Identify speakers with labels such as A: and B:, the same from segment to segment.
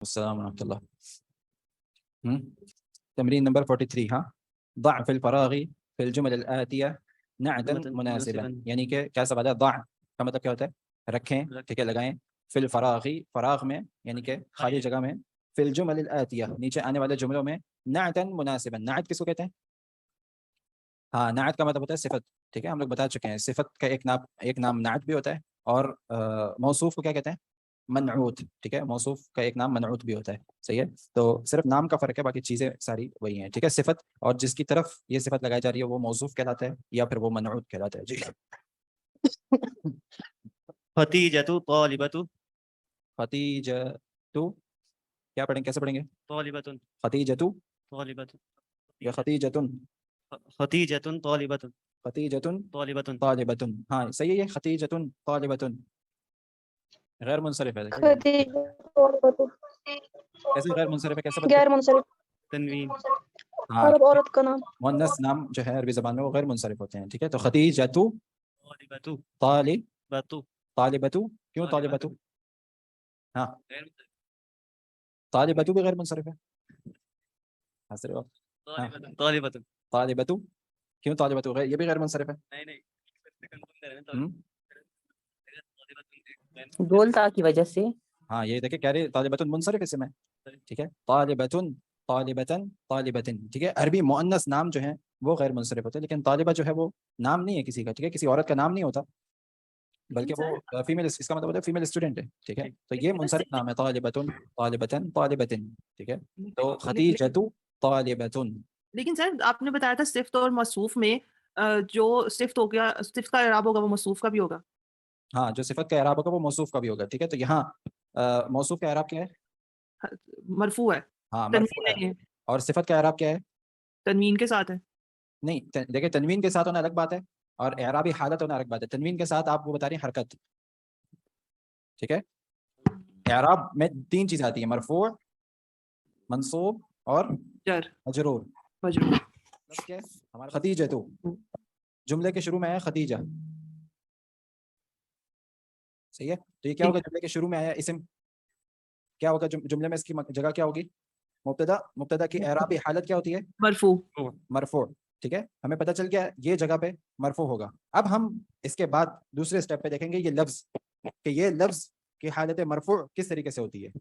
A: السلام ورحمۃ اللہ. تمرین نمبر 43. ہاں ضع فی الفراغ فی الجمل الآتیہ نعتا مناسبا، یعنی کہ کیا سوال ہے؟ ضع کا مطلب کیا ہوتا ہے؟ رکھیں، ٹھیک ہے، لگائیں. فی الفراغ، فراغ میں یعنی کہ خالی جگہ میں. فی الجمل الآتیہ، نیچے آنے والے جملوں میں. نعتا مناسبا، نعت کس کو کہتے ہیں؟ ہاں، نعت کا مطلب ہوتا ہے صفت. ٹھیک ہے، ہم لوگ بتا چکے ہیں صفت کا ایک نام نعت بھی ہوتا ہے، اور موصوف کو کیا کہتے ہیں؟ منعوت. ٹھیک ہے، موصوف کا ایک نام منعوت بھی ہوتا ہے. صحیح ہے، تو صرف نام کا فرق ہے، باقی چیزیں ساری وہی ہیں. ٹھیک ہے، صفت اور جس کی طرف یہ صفت لگائی جا رہی ہے وہ موصوف کہلاتا ہے یا پھر وہ منعوت کہلاتا ہے. جی.
B: ختیجۃ طالبۃ.
A: ختیجۃ کیا پڑھیں، کیسے پڑھیں گے؟
B: طالبۃ.
A: ختیجۃ
B: طالبۃ.
A: یا ختیجۃ؟
B: ختیجۃ طالبۃ.
A: ختیجۃ
B: طالبۃ.
A: طالبۃ. ہاں صحیح ہے، یہ ختیجۃ طالبۃ غیر منصرف ہے. کیسے غیر منصرف ہے؟ کیسے پتہ؟
C: غیر منصرف،
B: تنوین.
A: ہاں،
C: عورت کا نام.
A: مؤنث نام جو ہے عربی زبان میں وہ غیر منصرف ہوتے ہیں. ٹھیک ہے، تو ختیجۃ
B: طالبۃ.
A: طالبۃ.
B: بۃ.
A: طالبۃ کیوں طالبۃ؟ ہاں، طالبۃ بھی غیر منصرف ہے. حاضر ہو؟ ہاں.
B: طالبۃ.
A: طالبۃ کیوں طالبۃ غیر، یہ بھی غیر منصرف ہے.
D: گولتا کی وجہ سے.
A: ہاں، یہ دیکھیں کہہ رہے طالبۃ منصرف اسم ہے. ٹھیک ہے، طالبۃ طالبۃن طالبۃن. ٹھیک ہے، عربی مؤنث نام جو ہیں وہ غیر منصرف ہوتے ہیں، لیکن طالبہ جو ہے وہ نام نہیں ہے کسی کا. ٹھیک ہے، کسی عورت کا نام نہیں ہوتا، بلکہ وہ فیمیل، اس کا مطلب ہوتا ہے فیمیل اسٹوڈنٹ ہے. ٹھیک ہے، تو یہ منصرف نام ہے، طالبۃ طالبۃن طالبۃن. ٹھیک ہے، تو ختیجۃ طالبۃ.
E: لیکن سر آپ نے بتایا تھا صفت اور موصوف میں جو صفت ہو گیا، صفت کا اعراب ہوگا وہ موصوف کا بھی ہوگا.
A: ہاں، جو صفت کا اعراب ہوگا وہ موصوف کا بھی ہوگا. ٹھیک ہے، تو یہاں موصوف کا اعراب کیا ہے؟
E: مرفوع ہے.
A: ہاں،
E: تنوین
A: مرفوع ہے.
E: نہیں ہے.
A: اور صفت کا اعراب کیا ہے؟
E: تنوین کے ساتھ ہے.
A: نہیں، دیکھیں تنوین کے ساتھ ہونا الگ بات ہے اور اعرابی حالت ہونا الگ بات ہے. تنوین کے ساتھ آپ وہ بتا رہی ہیں حرکت. ٹھیک ہے، اعراب میں 3 چیزیں آتی ہیں: مرفوع، منصوب اور
E: جر
A: مجرور.
E: مجرور.
A: کیا ہے ہمارا؟ ختیجہ. تو جملے کے شروع میں آیا ختیجہ. صحیح ہے، تو یہ کیا ہوگا؟ جملے کے شروع میں آیا اسم، کیا ہوگا جملے میں؟ اس کی جگہ کیا ہوگی؟ مبتدا. مبتدا کی اعرابی حالت کیا ہوتی ہے؟
E: مرفوع.
A: مرفوع. ٹھیک ہے، ہمیں پتہ چل گیا یہ جگہ پہ مرفوع ہوگا. اب ہم اس کے بعد دوسرے سٹیپ پہ دیکھیں گے یہ لفظ، کہ یہ لفظ کی حالت مرفوع کس طریقے سے ہوتی ہے.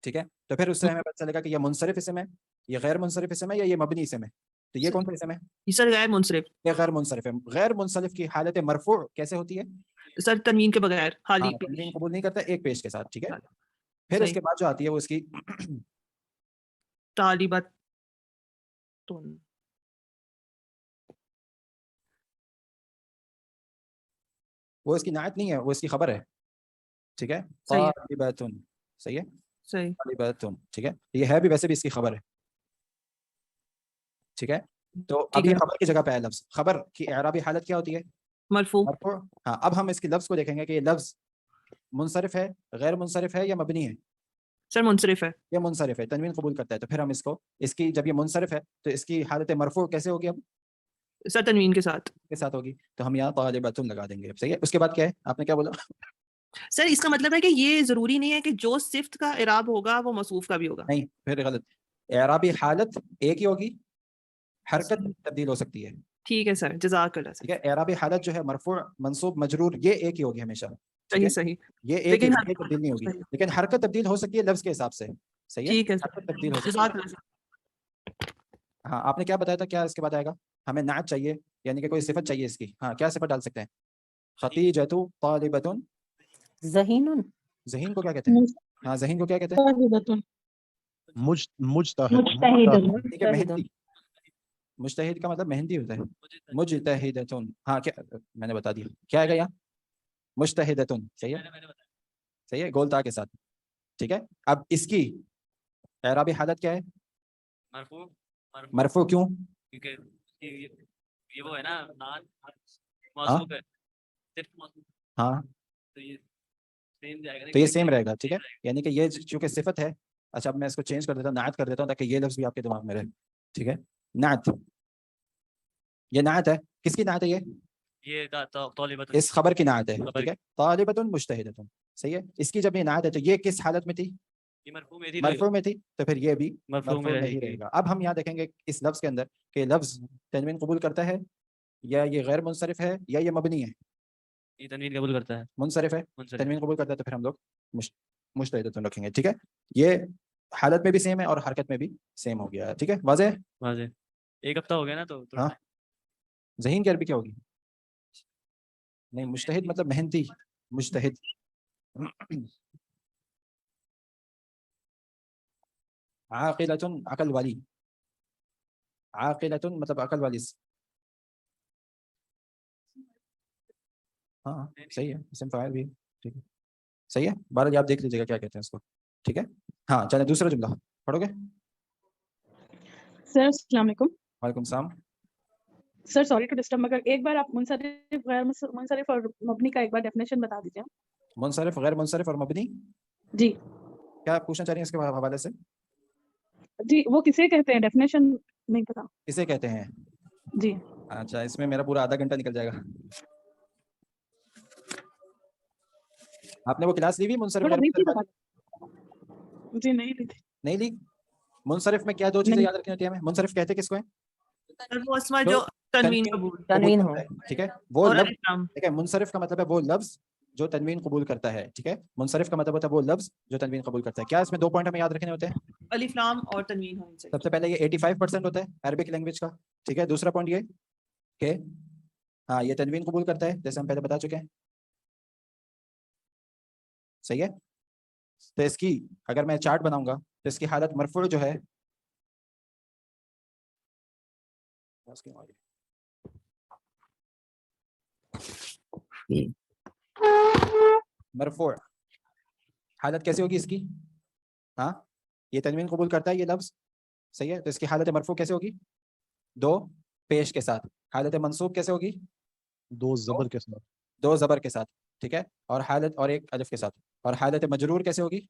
A: ٹھیک ہے، تو پھر اس سے ہمیں پتہ چلے گا کہ یہ منصرف اسم ہے، یہ غیر منصرف اسم ہے، یا یہ مبنی اسم ہے. تو یہ کون سا اسم ہے؟
E: سر غیر منصرف.
A: یہ غیر منصرف ہے. غیر منصرف کی حالت مرفوع کیسے ہوتی ہے؟
E: سر تنوین کے بغیر خالی.
A: ہاں، تنوین قبول نہیں کرتا، ایک پیش کے ساتھ. ٹھیک ہے، پھر
E: صحیح.
A: اس کے بعد جو آتی ہے وہ اس کی
E: طالبۃ.
A: وہ اس کی نعت نہیں ہے، وہ اس کی خبر ہے. ٹھیک ہے،
E: صحیح ہے.
A: طالبۃ. صحیح ہے،
E: صحیح.
A: طالبۃ. ٹھیک ہے، یہ ہے بھی ویسے بھی اس کی خبر ہے. ٹھیک ہے، تو اب
E: ٹھیک
A: یہ
E: ہے.
A: خبر کی جگہ پہ ہے لفظ. خبر کی اعرابی حالت کیا ہوتی ہے؟
E: مرفوع.
A: مرفوع. ہاں، اب ہم اس کے لفظ کو دیکھیں گے کہ یہ لفظ منصرف ہے، غیر منصرف ہے، یا مبنی ہے.
E: سر منصرف ہے.
A: یہ منصرف ہے، تنوین قبول کرتا ہے. تو پھر ہم اس کو، اس کی جب یہ منصرف ہے تو اس کی حالت مرفوع کیسے ہوگی؟ اب
E: سر تنوین کے ساتھ.
A: کے ساتھ ہوگی، تو ہم یہاں طالبۃ لگا دیں گے. صحیح ہے، اس کے بعد کیا ہے؟ آپ نے کیا بولا؟
E: سر اس کا مطلب ہے کہ یہ ضروری نہیں ہے کہ جو صفت کا اعراب ہوگا وہ موصوف کا بھی ہوگا.
A: نہیں، پھر غلط. اعرابی حالت ایک ہی ہوگی، حرکت تبدیل ہو سکتی ہے.
E: ٹھیک ہے سر، جزاک اللہ.
A: ٹھیک ہے، اعرابی حالت جو ہے مرفوع، منصوب، مجرور، یہ ایک ہی ہوگی ہمیشہ. ٹھیک
E: صحیح.
A: ہے،
E: صحیح.
A: یہ ایک ہی
E: لیکن
A: ہوگی، تبدیل نہیں ہوگی. لیکن حرکت تبدیل ہو سکتی ہے لفظ کے حساب سے. صحیح ہے،
E: ٹھیک ہے
A: حرکت تبدیل ہو
E: سر،
A: سکتی
E: جزاک
A: ہے.
E: اللہ.
A: ہاں، آپ نے کیا بتایا تھا؟ کیا اس کے بعد آئے گا؟ ہمیں نعت چاہیے، یعنی کہ کوئی صفت چاہیے اس کی. ہاں، کیا صفت ڈال سکتے ہیں؟ ختیجۃ طالبۃ.
D: ذہین.
A: ذہین کو کیا کہتے ہیں؟ ہاں، ذہین کو کیا کہتے ہیں؟
F: مجتہد.
A: ٹھیک ہے، مہندی. مجتہد کا مطلب مہندی ہوتا ہے. مجتہدۃ. ہاں، کیا میں نے بتا دیا، کیا آئے گا یہاں؟ مجتہدۃ. صحیح ہے، صحیح ہے، گول تا کے ساتھ. ٹھیک ہے، اب اس کی اعرابی حالت کیا ہے؟
B: مرفوع.
A: مرفوع. کیوں؟
B: کیونکہ یہ وہ ہے نا، نان
A: ہاں
B: موصوف ہے، صرف موصوف.
A: ہاں،
B: تو یہ سیم جائے گا.
A: تو یہ سیم رہے گا. ٹھیک ہے، یعنی کہ یہ چونکہ صفت ہے. اچھا، اب میں اس کو چینج کر دیتا ہوں، نعت کر دیتا ہوں تاکہ یہ لفظ بھی آپ کے دماغ میں رہے. ٹھیک ہے، نعت. یہ نعت ہے، کس کی نعت ہے؟
B: یہ طالبۃ.
A: اس خبر کی نعت ہے. ٹھیک ہے، طالبۃ مجتہدۃ. صحیح ہے، اس کی جب یہ نعت ہے تو یہ کس حالت میں تھی؟
B: یہ مرفوع میں تھی
A: مرفوع میں تھی تو پھر یہ بھی
B: مرفوع
A: مرفوع میں ہی رہے گا. اب ہم یہاں دیکھیں گے اس لفظ کے اندر کہ لفظ تنوین قبول کرتا ہے یا یہ غیر منصرف ہے یا یہ مبنی ہے.
B: یہ تنوین قبول کرتا ہے.
A: منصرف ہے,
B: منصرف.
A: تنوین قبول کرتا ہے تو پھر ہم لوگ مشتہدۃ رکھیں گے. ٹھیک ہے, یہ حالت میں بھی سیم ہے اور حرکت میں بھی سیم ہو گیا. ٹھیک ہے, واضح ہے؟
B: واضح. ایک ہفتہ ہو گیا نا تو
A: ہاں, ذہین کی عربی کیا ہوگی؟ نہیں, مجتہد مطلب محنتی, مجتہد. عاقلۃ عقل والی, عاقلۃ مطلب عقل والی. ہاں صحیح ہے, اسم فاعل بھی. ٹھیک ہے, صحیح ہے. بہرحال آپ دیکھ لیجیے گا کیا کہتے ہیں اس کو. ٹھیک ہے, ہاں چلیں دوسرا جملہ پڑھو گے.
C: سر السلام علیکم.
A: وعلیکم السلام.
C: سر سوری ٹو ڈسٹرب, مگر ایک بار آپ منصرف غیر منصرف اور مبنی کا ایک بار ڈیفینیشن بتا دیجیے.
A: منصرف, غیر منصرف اور مبنی,
C: جی
A: کیا آپ پوچھنا چاہ رہی ہیں اس کے حوالے سے؟
C: جی, وہ کسے کہتے ہیں ڈیفینیشن نہیں پتا.
A: کسے کہتے ہیں؟
C: جی
A: اچھا, اس میں میرا پورا آدھا گھنٹہ نکل جائے گا. آپ نے وہ کلاس لی ہوئی منصرف
C: تھوڑا
A: غیر
C: بریفلی
A: منصرف
C: بتا. جی نہیں لی تھی.
A: نہیں لی. منصرف میں کیا دو چیزیں
C: نہیں.
A: یاد رکھنی ہوتی ہیں ہمیں؟ منصرف کہتے کس کو ہیں؟
E: وہ اسما جو تنوین قبول
D: تنوین
A: قبول
D: ہو.
A: کرتا ہے. ٹھیک ہے, وہ
E: اور
A: لفظ,
E: الف لام.
A: ٹھیک ہے, منصرف کا مطلب ہے وہ لفظ جو تنوین قبول کرتا ہے. ٹھیک ہے, منصرف کا مطلب ہوتا ہے وہ لفظ جو تنوین قبول کرتا ہے. کیا اس میں 2 پوائنٹ ہمیں یاد رکھنے ہوتے ہیں؟
E: الف لام اور تنوین ہونے چاہیے.
A: سب سے پہلے یہ 85% ہوتا ہے عربک لینگویج کا. ٹھیک ہے, دوسرا پوائنٹ یہ کہ ہاں یہ تنوین قبول کرتا ہے, جیسے ہم پہلے بتا چکے ہیں. صحیح ہے, تو اس کی اگر میں چارٹ بناؤں گا تو اس کی حالت مرفوع جو ہے, مرفوع حالت کیسے ہوگی اس کی؟ ہاں, یہ تنوین قبول کرتا ہے یہ لفظ, صحیح ہے, تو اس کی حالت مرفوع کیسے ہوگی؟ 2 پیش کے ساتھ. حالت منصوب کیسے ہوگی؟
F: 2 زبر کے ساتھ.
A: 2 زبر کے ساتھ. ٹھیک ہے, اور حالت اور 1 الف کے ساتھ. اور حالت مجرور کیسے ہوگی؟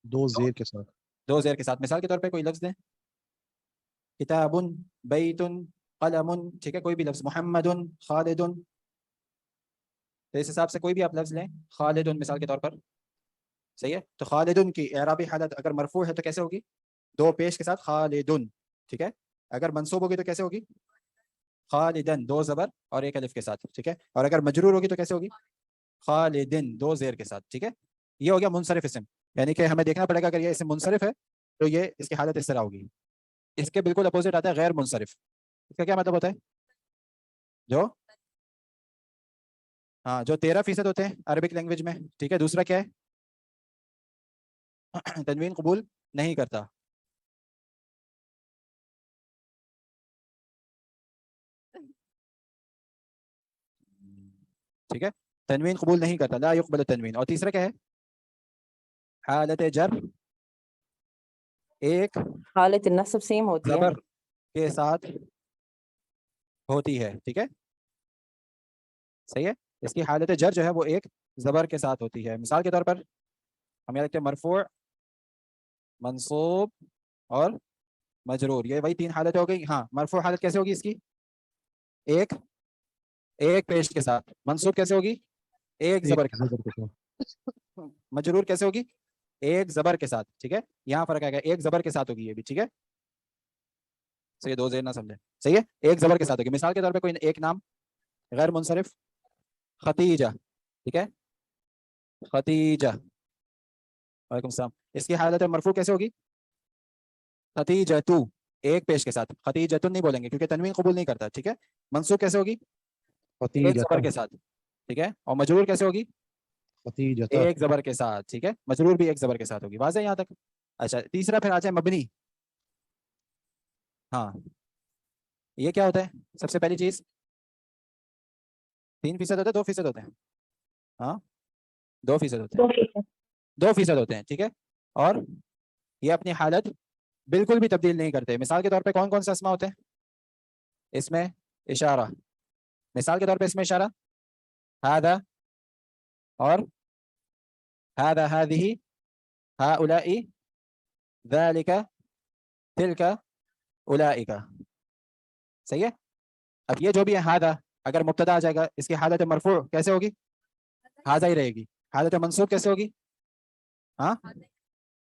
F: 2 زیر کے ساتھ.
A: 2 زیر کے ساتھ. مثال کے طور پہ کوئی لفظ دیں, کتاب, بیت, قلم. ٹھیک ہے, کوئی بھی لفظ, محمد, خالد. تو اس حساب سے کوئی بھی آپ لفظ لیں, خالد مثال کے طور پر, صحیح ہے, تو خالد کی اعرابی حالت اگر مرفوع ہے تو کیسے ہوگی؟ 2 پیش کے ساتھ خالد. ٹھیک ہے, اگر منصوب ہوگی تو کیسے ہوگی؟ خالدن 2 زبر اور 1 الف کے ساتھ. ٹھیک ہے, اور اگر مجرور ہوگی تو کیسے ہوگی؟ خالدن 2 زیر کے ساتھ. ٹھیک ہے, یہ ہو گیا منصرف اسم. یعنی کہ ہمیں دیکھنا پڑے گا اگر یہ اسم منصرف ہے تو یہ اس کی حالت اس طرح ہوگی. اس کے بالکل اپوزٹ آتا ہے غیر منصرف. اس کا کیا مطلب ہوتا ہے؟ جو ہاں جو 13% ہوتے ہیں عربک لینگویج میں. ٹھیک ہے, دوسرا کیا ہے؟ تنوین قبول نہیں کرتا. ٹھیک ہے, تنوین قبول نہیں کرتا, لا يقبل التنوین. اور تیسرا کیا ہے؟ حالت جر, ایک
D: حالت نصب سیم ہوتی ہے.
A: زبر کے ساتھ ہوتی ہے. ٹھیک ہے, صحیح ہے, اس کی حالت جر جو ہے وہ ایک زبر کے ساتھ ہوتی ہے. مثال کے طور پر ہم یاد رکھتے ہیں مرفوع, منصوب اور مجرور, یہ وہی 3 حالتیں ہو گئی. ہاں, مرفوع حالت کیسے ہوگی اس کی؟ ایک پیش کے ساتھ. منصوب کیسے ہوگی؟ ایک زبر کے ساتھ. مجرور کیسے ہوگی؟ ایک زبر کے ساتھ. ٹھیک ہے, یہاں فرق آئے گا, ایک زبر کے ساتھ ہوگی یہ بھی. ٹھیک ہے, صحیح, 2 زیر نہ سمجھے. صحیح ہے, ایک زبر کے ساتھ ہوگی. مثال کے طور پہ کوئی ایک نام غیر منصرف, ختیجہ. ٹھیک ہے, ختیجہ, وعلیکم السلام. اس کی حالت مرفوع کیسے ہوگی؟ ختیجۃ, ایک پیش کے ساتھ. ختیجۃ نہیں بولیں گے کیونکہ تنوین قبول نہیں کرتا. ٹھیک ہے, منصوب کیسے ہوگی؟ ایک زبر کے ساتھ. ٹھیک ہے, اور مجرور کیسے ہوگی؟ ایک زبر کے ساتھ. ٹھیک ہے, مجرور بھی ایک زبر کے ساتھ ہوگی. واضح یہاں تک؟ اچھا, تیسرا پھر آ جائے مبنی. ہاں, یہ کیا ہوتا ہے؟ سب سے پہلی چیز 3% ہوتے ہیں, 2% ہوتے ہیں. ہاں, 2% ہوتے ہیں. 2% ہوتے ہیں. ٹھیک ہے, اور یہ اپنی حالت بالکل بھی تبدیل نہیں کرتے. مثال کے طور پہ کون کون سے اسما ہوتے ہیں؟ اس میں اشارہ. مثال کے طور پہ اس میں اشارہ هذا اور هذا, هذه, هؤلاء, ذلك, تلك, اولئک. صحیح ہے, اب یہ جو بھی ہے هذا اگر مبتدا آ جائے گا اس کی حالت مرفوع کیسے ہوگی؟ هذا ہی رہے گی. حالت منصوب کیسے ہوگی؟ ہاں,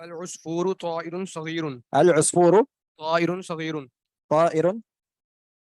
G: العصفور طائر صغير
A: العصفور
G: طائر صغير
A: طائر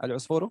A: العصفور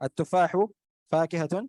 A: التفاح فاكهة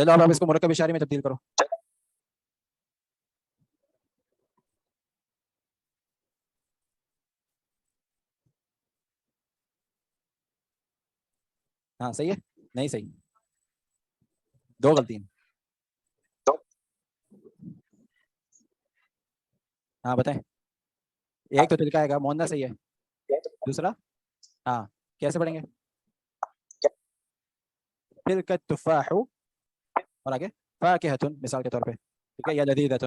A: چلو اب اس کو مرکب اشارے میں تبدیل کرو. ہاں صحیح ہے, نہیں صحیح, دو غلطی ہیں. ہاں بتائیں, ایک تو تلکا آئے گا مونس صحیح ہے, دوسرا ہاں کیسے پڑھیں گے؟ تلک التفاح اور آگے فاکہۃ مثال کے طور پہ, ٹھیک ہے, یا لذیذۃ,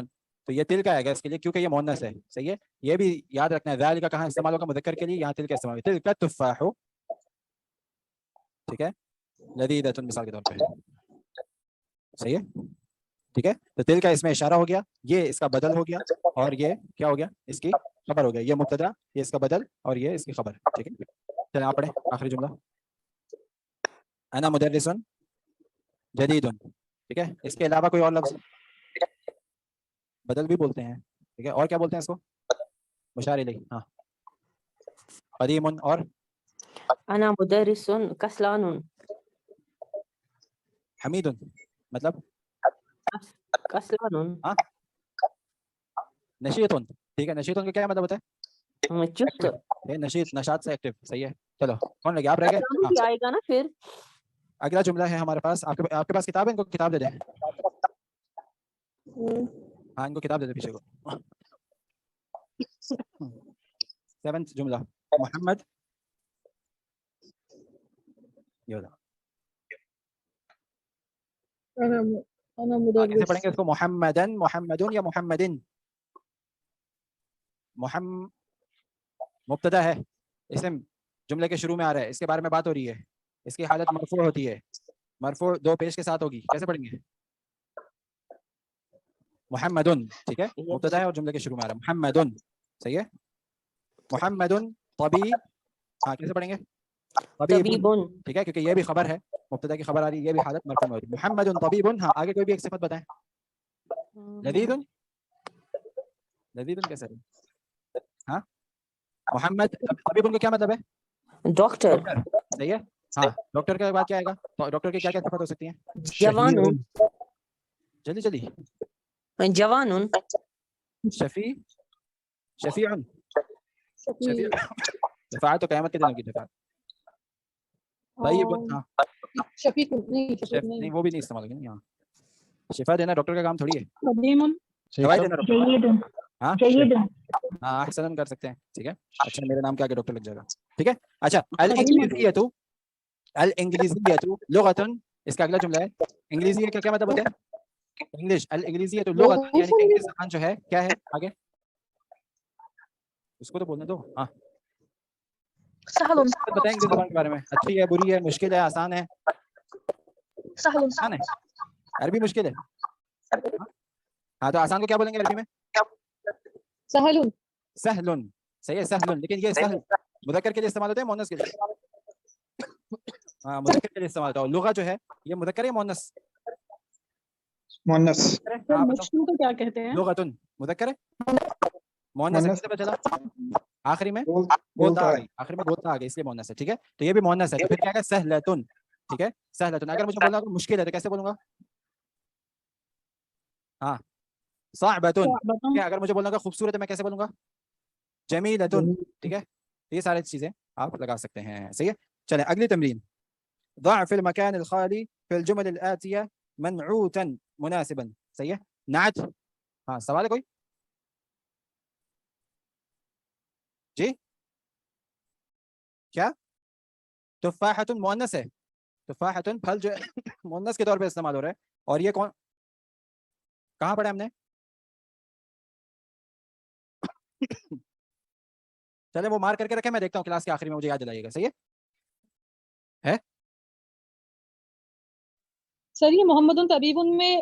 A: تو یہ تلک آئے گا اس کے لیے کیونکہ یہ مونس ہے. صحیح ہے, یہ بھی یاد رکھنا ہے ذالک کا کہاں استعمال ہوگا مذکر کے لیے, یہاں تلک استعمال ہوگا. تلک التفاح, ٹھیک ہے, لذیذۃ مثال کے طور پہ. صحیح ہے, ٹھیک ہے, تو تل کا اس میں اشارہ ہو گیا, یہ اس کا بدل ہو گیا, اور یہ کیا ہو گیا, اس کی خبر ہو گیا. یہ مبتدا, یہ اس کا بدل, اور یہ اس کی خبر. ٹھیک ہے, چلیں آپ پڑھیں آخری جملہ. انا مدرس جدید, ٹھیک ہے, اس کے علاوہ کوئی اور لفظ بدل بھی بولتے ہیں, ٹھیک ہے, اور کیا بولتے ہیں اس کو؟ مشار الیہ. ہاں قدیم اور
H: انا مدرس کسلان
A: حمید, مطلب
H: کسلان
A: ہاں نشیط, ٹھیک ہے, نشیط کا کیا مطلب ہوتا ہے؟
H: چست.
A: نشیط, نشاط سے ایکٹیو. صحیح ہے, چلو کون لگے, آپ رہ گئے.
H: کسلان بھی آئے گا نا پھر.
A: اگلا جملہ ہے ہمارے پاس, آپ کے پاس کتاب ہے, ان کو کتاب دے دیں. ہاں ان کو کتاب دے دیں پیچھے کو. 7th جملہ, محمد, یہ ہوتا
C: انا
A: کیسے پڑھیں گے
C: مدرس.
A: اس کو؟ محمدن, محمدن یا محمدن؟ مبتدا ہے, اسم جملے کے شروع میں آ رہا ہے, اس کے بارے میں بات ہو رہی ہے, اس کی حالت مرفوع ہوتی ہے, مرفوع دو پیش کے ساتھ ہوگی. کیسے پڑھیں گے؟ محمدن, ٹھیک ہے, مبتدا ہے اور جملے کے شروع میں آ رہا ہے محمدن. صحیح ہے, محمدن طبیب, ہاں کیسے پڑھیں گے؟
H: طبیب.
A: ٹھیک ہے, کیونکہ یہ بھی خبر ہے, مبتدا کی خبر آ رہی ہے, یہ بھی حالت مرفوع میں ہو رہی ہے. محمد طبیب. ہاں آگے کوئی بھی ایک صفت بتائیں. لذیذ, لذیذ کیسے ہے؟ ہاں محمد طبیب کو کیا مطلب ہے؟
H: ڈاکٹر.
A: صحیح ہے, ہاں ڈاکٹر کے بعد کیا آئے گا؟ تو ڈاکٹر کی کیا کیا صفت ہو سکتی ہیں؟
H: جوان.
A: جلدی جلدی.
H: جوان.
A: شفیع, شفیع, شفیع, شفاعت تو قیامت کے دن ہوگی. شفاعت. طیب, ہاں
C: شفیق نہیں,
A: نہیں وہ بھی نہیں استعمال ہوگی. ہاں شفا دینا ڈاکٹر کا کام تھوڑی ہے.
C: قدیم.
A: دوائی دینا ڈاکٹر.
I: جيد
A: ہاں
I: جيد
A: ہاں احسن کر سکتے ہیں. ٹھیک ہے, اچھا میرے نام کے آگے ڈاکٹر لگ جائے گا. ٹھیک ہے, اچھا الانگلیزیۃ, الانگلیزیۃ لغۃ, اس کا اگلا جملہ ہے انگلیزی کا کیا مطلب ہوتا ہے؟ انگلش. الانگلیزیۃ لغۃ, یعنی کہ انگلش زبان جو ہے کیا ہے؟ آگے اس کو تو بولنے دو. ہاں
C: سہل.
A: بتائیں انگلش زبان کے بارے میں, اچھی ہے, بری ہے, مشکل ہے, آسان ہے؟
C: سہل.
A: آسان ہے. عربی مشکل ہے. ہاں تو آسان کو کیا بولیں گے عربی میں؟
C: سہل.
A: سہل. صحیح ہے, سہل, لیکن یہ سہل مذکر کے لیے استعمال ہوتا ہے مؤنث کے لیے؟ ہاں مذکر کے لیے استعمال ہوتا ہے. لغہ جو ہے یہ مذکر ہے مؤنث؟
F: مؤنث.
A: ہاں بتاؤ.
C: مشکل کو کیا کہتے ہیں؟
A: لغتن مذکر ہے مؤنث ہے,
F: مؤنث.
A: کیسے پتہ چلا؟ آخری میں
F: بولتا
A: گوتا آ
F: ہے.
A: گئی, آخر میں گوتا آ گئی, اس لیے مؤنث ہے. ٹھیک ہے, تو یہ بھی مؤنث ہے, تو پھر کیا ہے؟ سہلتن. ٹھیک ہے, سہلتن. اگر مجھے بولنا مشکل ہے تو کیسے بولوں گا؟ ہاں صعبتن. ٹھیک ہے, اگر مجھے بولنا خوبصورت ہے میں کیسے بولوں گا؟ جمیلتن. ٹھیک ہے, یہ ساری چیزیں آپ لگا سکتے ہیں. صحیح ہے, چلیں اگلی تمرین. ضع في المكان الخالي في الجمل الآتية منعوتا مناسبا. صحیح ہے, نعت. ہاں سوال ہے کوئی؟ جی کیا؟ تفاحۃ مؤنث ہے, تفاحۃ پھل جو ہے مؤنث کے طور پہ استعمال ہو رہا ہے, اور یہ کون کہاں پڑھا ہم نے؟ چلے وہ مار کر کے رکھے, میں دیکھتا ہوں کلاس کے آخری میں, مجھے یاد دلائیے گا. صحیح ہے
C: سر یہ محمد طبیب میں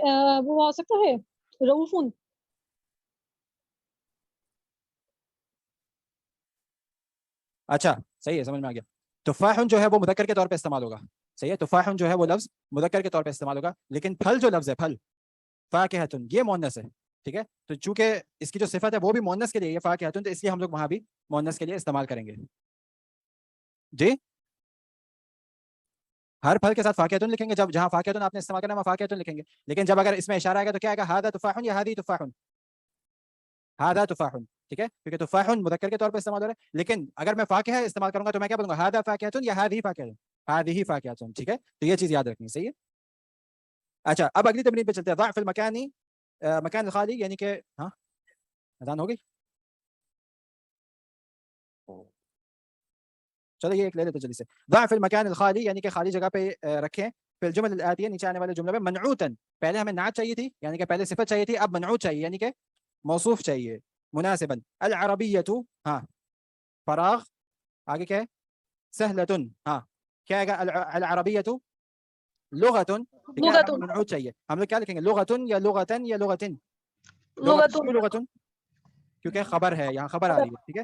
C: وہ آ سکتا ہے رؤوف.
A: اچھا صحیح ہے, سمجھ میں آ گیا. تفاح جو ہے وہ مذکر کے طور پہ استعمال ہوگا. صحیح ہے, تفاح جو ہے وہ لفظ مذکر کے طور پہ استعمال ہوگا, لیکن پھل جو لفظ ہے پھل فاکہۃ یہ مؤنث ہے. ٹھیک ہے, تو چونکہ اس کی جو صفت ہے وہ بھی مؤنث کے لیے, یہ فاکہۃ, تو اس لیے ہم لوگ وہاں بھی مؤنث کے لیے استعمال کریں گے. جی ہر پھل کے ساتھ فاکہتن لکھیں گے، جب جہاں فاکہتن آپ نے استعمال کرنا ہے وہاں فاکہتن لکھیں گے، لیکن جب اگر اس میں اشارہ آئے گا تو کیا آئے گا؟ ہذا تفاح یا ہذی تفاح، ہذا تفاح، ٹھیک ہے، کیونکہ تفاح مذکر کے طور پہ استعمال ہو رہا ہے، لیکن اگر میں فاکہہ استعمال کروں گا تو میں کیا بولوں گا؟ ہذا فاکہتن یا ہذی فاکہتن، ہذی فاکہتن، ٹھیک ہے، تو یہ چیز یاد رکھنی صحیح ہے۔ اچھا اب اگلی تمرین پہ چلتے ہیں، ضع فی المکانی مکان الخالی، یعنی کہ ہاں اذان ہو گئی، چلو یہ ایک لے لیتے جلدی سے، ضع فی المکان الخالی یعنی کہ خالی جگہ پہ رکھیں، فی الجمل الآتیہ نیچے آنے والے جملے میں منعوتن، پہلے ہمیں نعت چاہیے تھی یعنی کہ پہلے صفت چاہیے تھی، اب منعوت چاہیے یعنی کہ موصوف چاہیے، مناسبا، العربیۃ، ہاں فراغ، آگے کیا ہے؟ سہلتن، ہاں کیا آئے گا؟ العربیۃ لغتن، ٹھیک ہے، ہمیں منعوت چاہیے، ہم لوگ کیا لکھیں گے؟ لغتن یا لغتن یا لغتن؟ لغتن، لغتن کیونکہ خبر ہے، یہاں خبر آ رہی ہے، ٹھیک ہے،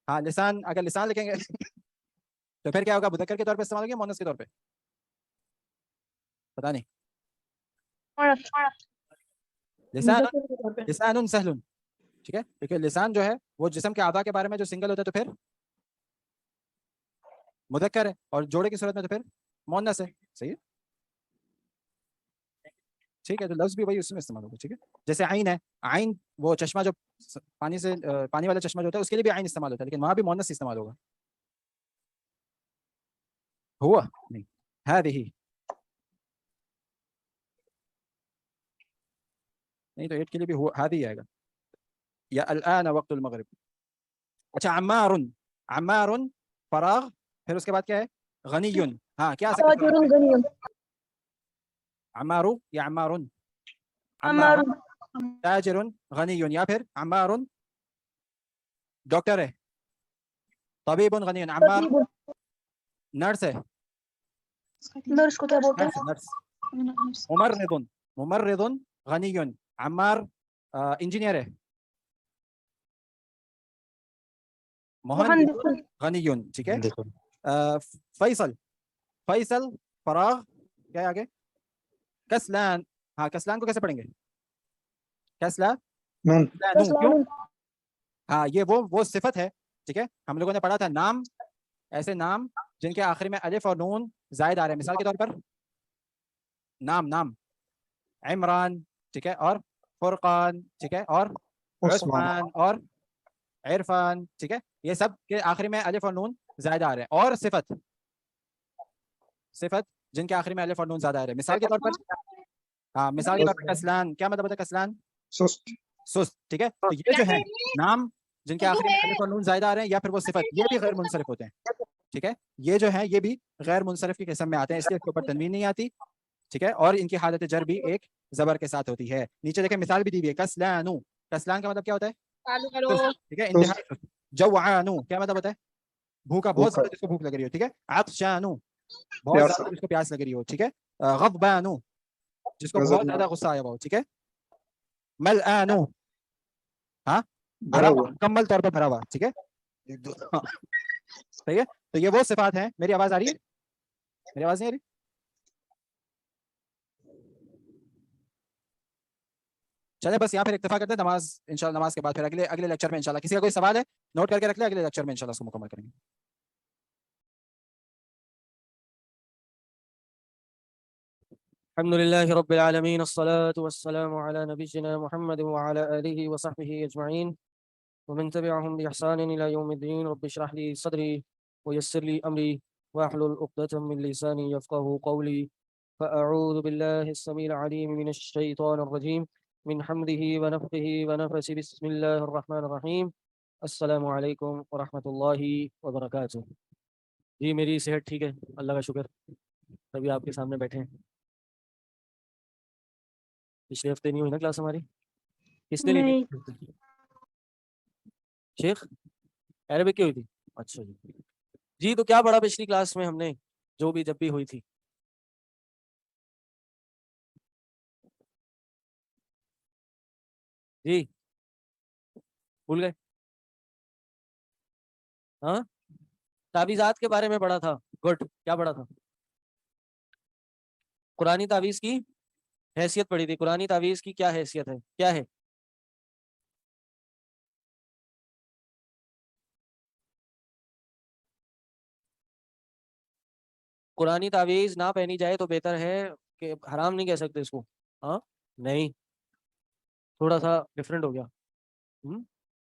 A: ہاں لسان، اگر لسان لکھیں گے تو پھر کیا ہوگا؟ مذکر کے طور پہ استعمال ہوگا مؤنث کے طور پہ؟ پتہ نہیں، لسان، لسان سہل، ٹھیک ہے، کیونکہ لسان جو ہے وہ جسم کے اعضاء کے بارے میں جو سنگل ہوتا ہے تو پھر مذکر ہے، اور جوڑے کی صورت میں تو پھر مؤنث ہے، صحیح ہے، ٹھیک ہے، تو لفظ بھی وہی اس میں استعمال ہوگا، ٹھیک ہے، جیسے عین ہے، عین وہ چشمہ جو پانی سے پانی والا چشمہ جو ہوتا ہے اس کے لیے بھی عین استعمال ہوتا ہے، لیکن وہاں بھی مؤنث استعمال ہوگا، ہوا نہیں، هذه نہیں تو ایٹ کے لیے بھی ہوا هذه آئے گا، یا الان وقت المغرب۔ اچھا عمار، عمار فراغ، پھر اس کے بعد کیا ہے؟ غنی، ہاں کیا آ سکتا ہے؟ عمار یا عمار، عمار تاجر غنی، یا پھر عمار ڈاکٹر ہے، طبیب غنی، عمار نرس ہے،
C: نرس کو کیا بولتے ہیں؟
A: نرس، ممرض، ممرض غنی، عمار انجینئر ہے، مہندس غنی، ٹھیک ہے، فیصل، فیصل فراغ، کیا ہے آگے؟ کسلان، ہاں کسلان کو کیسے پڑھیں گے؟ کسلا، کیوں؟ ہاں یہ وہ صفت ہے، ٹھیک ہے، ہم لوگوں نے پڑھا تھا نام، ایسے نام جن کے آخری میں الف اور نون زائد آ رہے ہیں، مثال کے طور پر نام، نام عمران، ٹھیک ہے، اور فرقان، ٹھیک ہے، اور عثمان، اور عرفان، ٹھیک ہے، یہ سب کے آخری میں الف اور نون زائد آ رہے ہیں، اور صفت، صفت جن کے آخری میں الف اور نون زیادہ آ رہے ہیں، مثال کے طور پر ہاں مثال کے طور پر کسلان، کیا مطلب ہوتا ہے کسلان؟ سست، سست، ٹھیک ہے، تو یہ جو ہے نام جن کے آخری میں الف اور نون زائدہ آ رہے ہیں یا پھر وہ صفت، یہ بھی غیر منصرف ہوتے ہیں، ٹھیک ہے، یہ جو ہے یہ بھی غیر منصرف کی قسم میں آتے ہیں، اس لیے اس کے اوپر تنوین نہیں آتی، ٹھیک ہے، اور ان کی حالت جر بھی ایک زبر کے ساتھ ہوتی ہے، نیچے دیکھیں مثال بھی دی ہوئی ہے، کسلانو، کسلان کا مطلب کیا ہوتا ہے؟ ٹھیک ہے، انتہائی سست، جوعانو کیا مطلب ہوتا ہے؟ بھوکا، بہت زیادہ جس کو بھوک لگ رہی ہو، ٹھیک ہے، عطشانو بہت زیادہ جس کو پیاس لگ رہی ہو، ٹھیک ہے، غضبانو جس کو بہت زیادہ غصہ آیا ہوا ہو، ٹھیک ہے، ملآنو ہاں بھرا ہوا، مکمل طور پر بھرا ہوا، ٹھیک ہے، صحیح ہے، تو یہ وہ صفات ہیں، میری آواز آ رہی ہے؟ میری آواز نہیں آ رہی؟ چلے بس یہاں پھر اکتفا کرتے ہیں، نماز انشاءاللہ نماز کے بعد پھر اگلے لیکچر میں انشاءاللہ، کسی کا کوئی سوال ہے نوٹ کر کے رکھ لیں، اگلے لیکچر میں انشاءاللہ اس کو مکمل کریں گے۔
G: الحمد لله رب العالمين، الصلاة والسلام على نبينا محمد وعلى آله وصحبه أجمعين ومن تبعهم بإحسان إلى يوم الدين، رب اشرح لي صدري ويسر لي أمري واحلل عقدة من لساني يفقهوا قولي، فأعوذ بالله السميع العليم من الشيطان الرجيم من حمده ونفخه ونفسه، بسم الله الرحمن الرحيم، السلام علیکم ورحمۃ اللہ وبرکاتہ۔ جی میری صحت ٹھیک ہے، اللہ کا شکر، تبھی آپ کے سامنے بیٹھے ہیں۔ پچھلے ہفتے نہیں ہوئی نا کلاس ہماری، کس نے لی تھی؟ شیخ عربک کی ہوئی تھی، اچھا جی، جی تو کیا پڑھا پچھلی کلاس میں ہم نے جو بھی جب بھی ہوئی تھی؟ جی بھول گئے؟ ہاں تعویذات کے بارے میں پڑھا تھا، گڈ، کیا پڑھا تھا؟ قرآنی تعویذ کی حیثیت پڑھی تھی، قرآنی تعویذ کی کیا حیثیت ہے، کیا ہے؟ قرآنی تعویذ نہ پہنی جائے تو بہتر ہے کہ حرام نہیں کہہ سکتے اس کو. ہاں نہیں, تھوڑا سا ڈفرینٹ ہو گیا.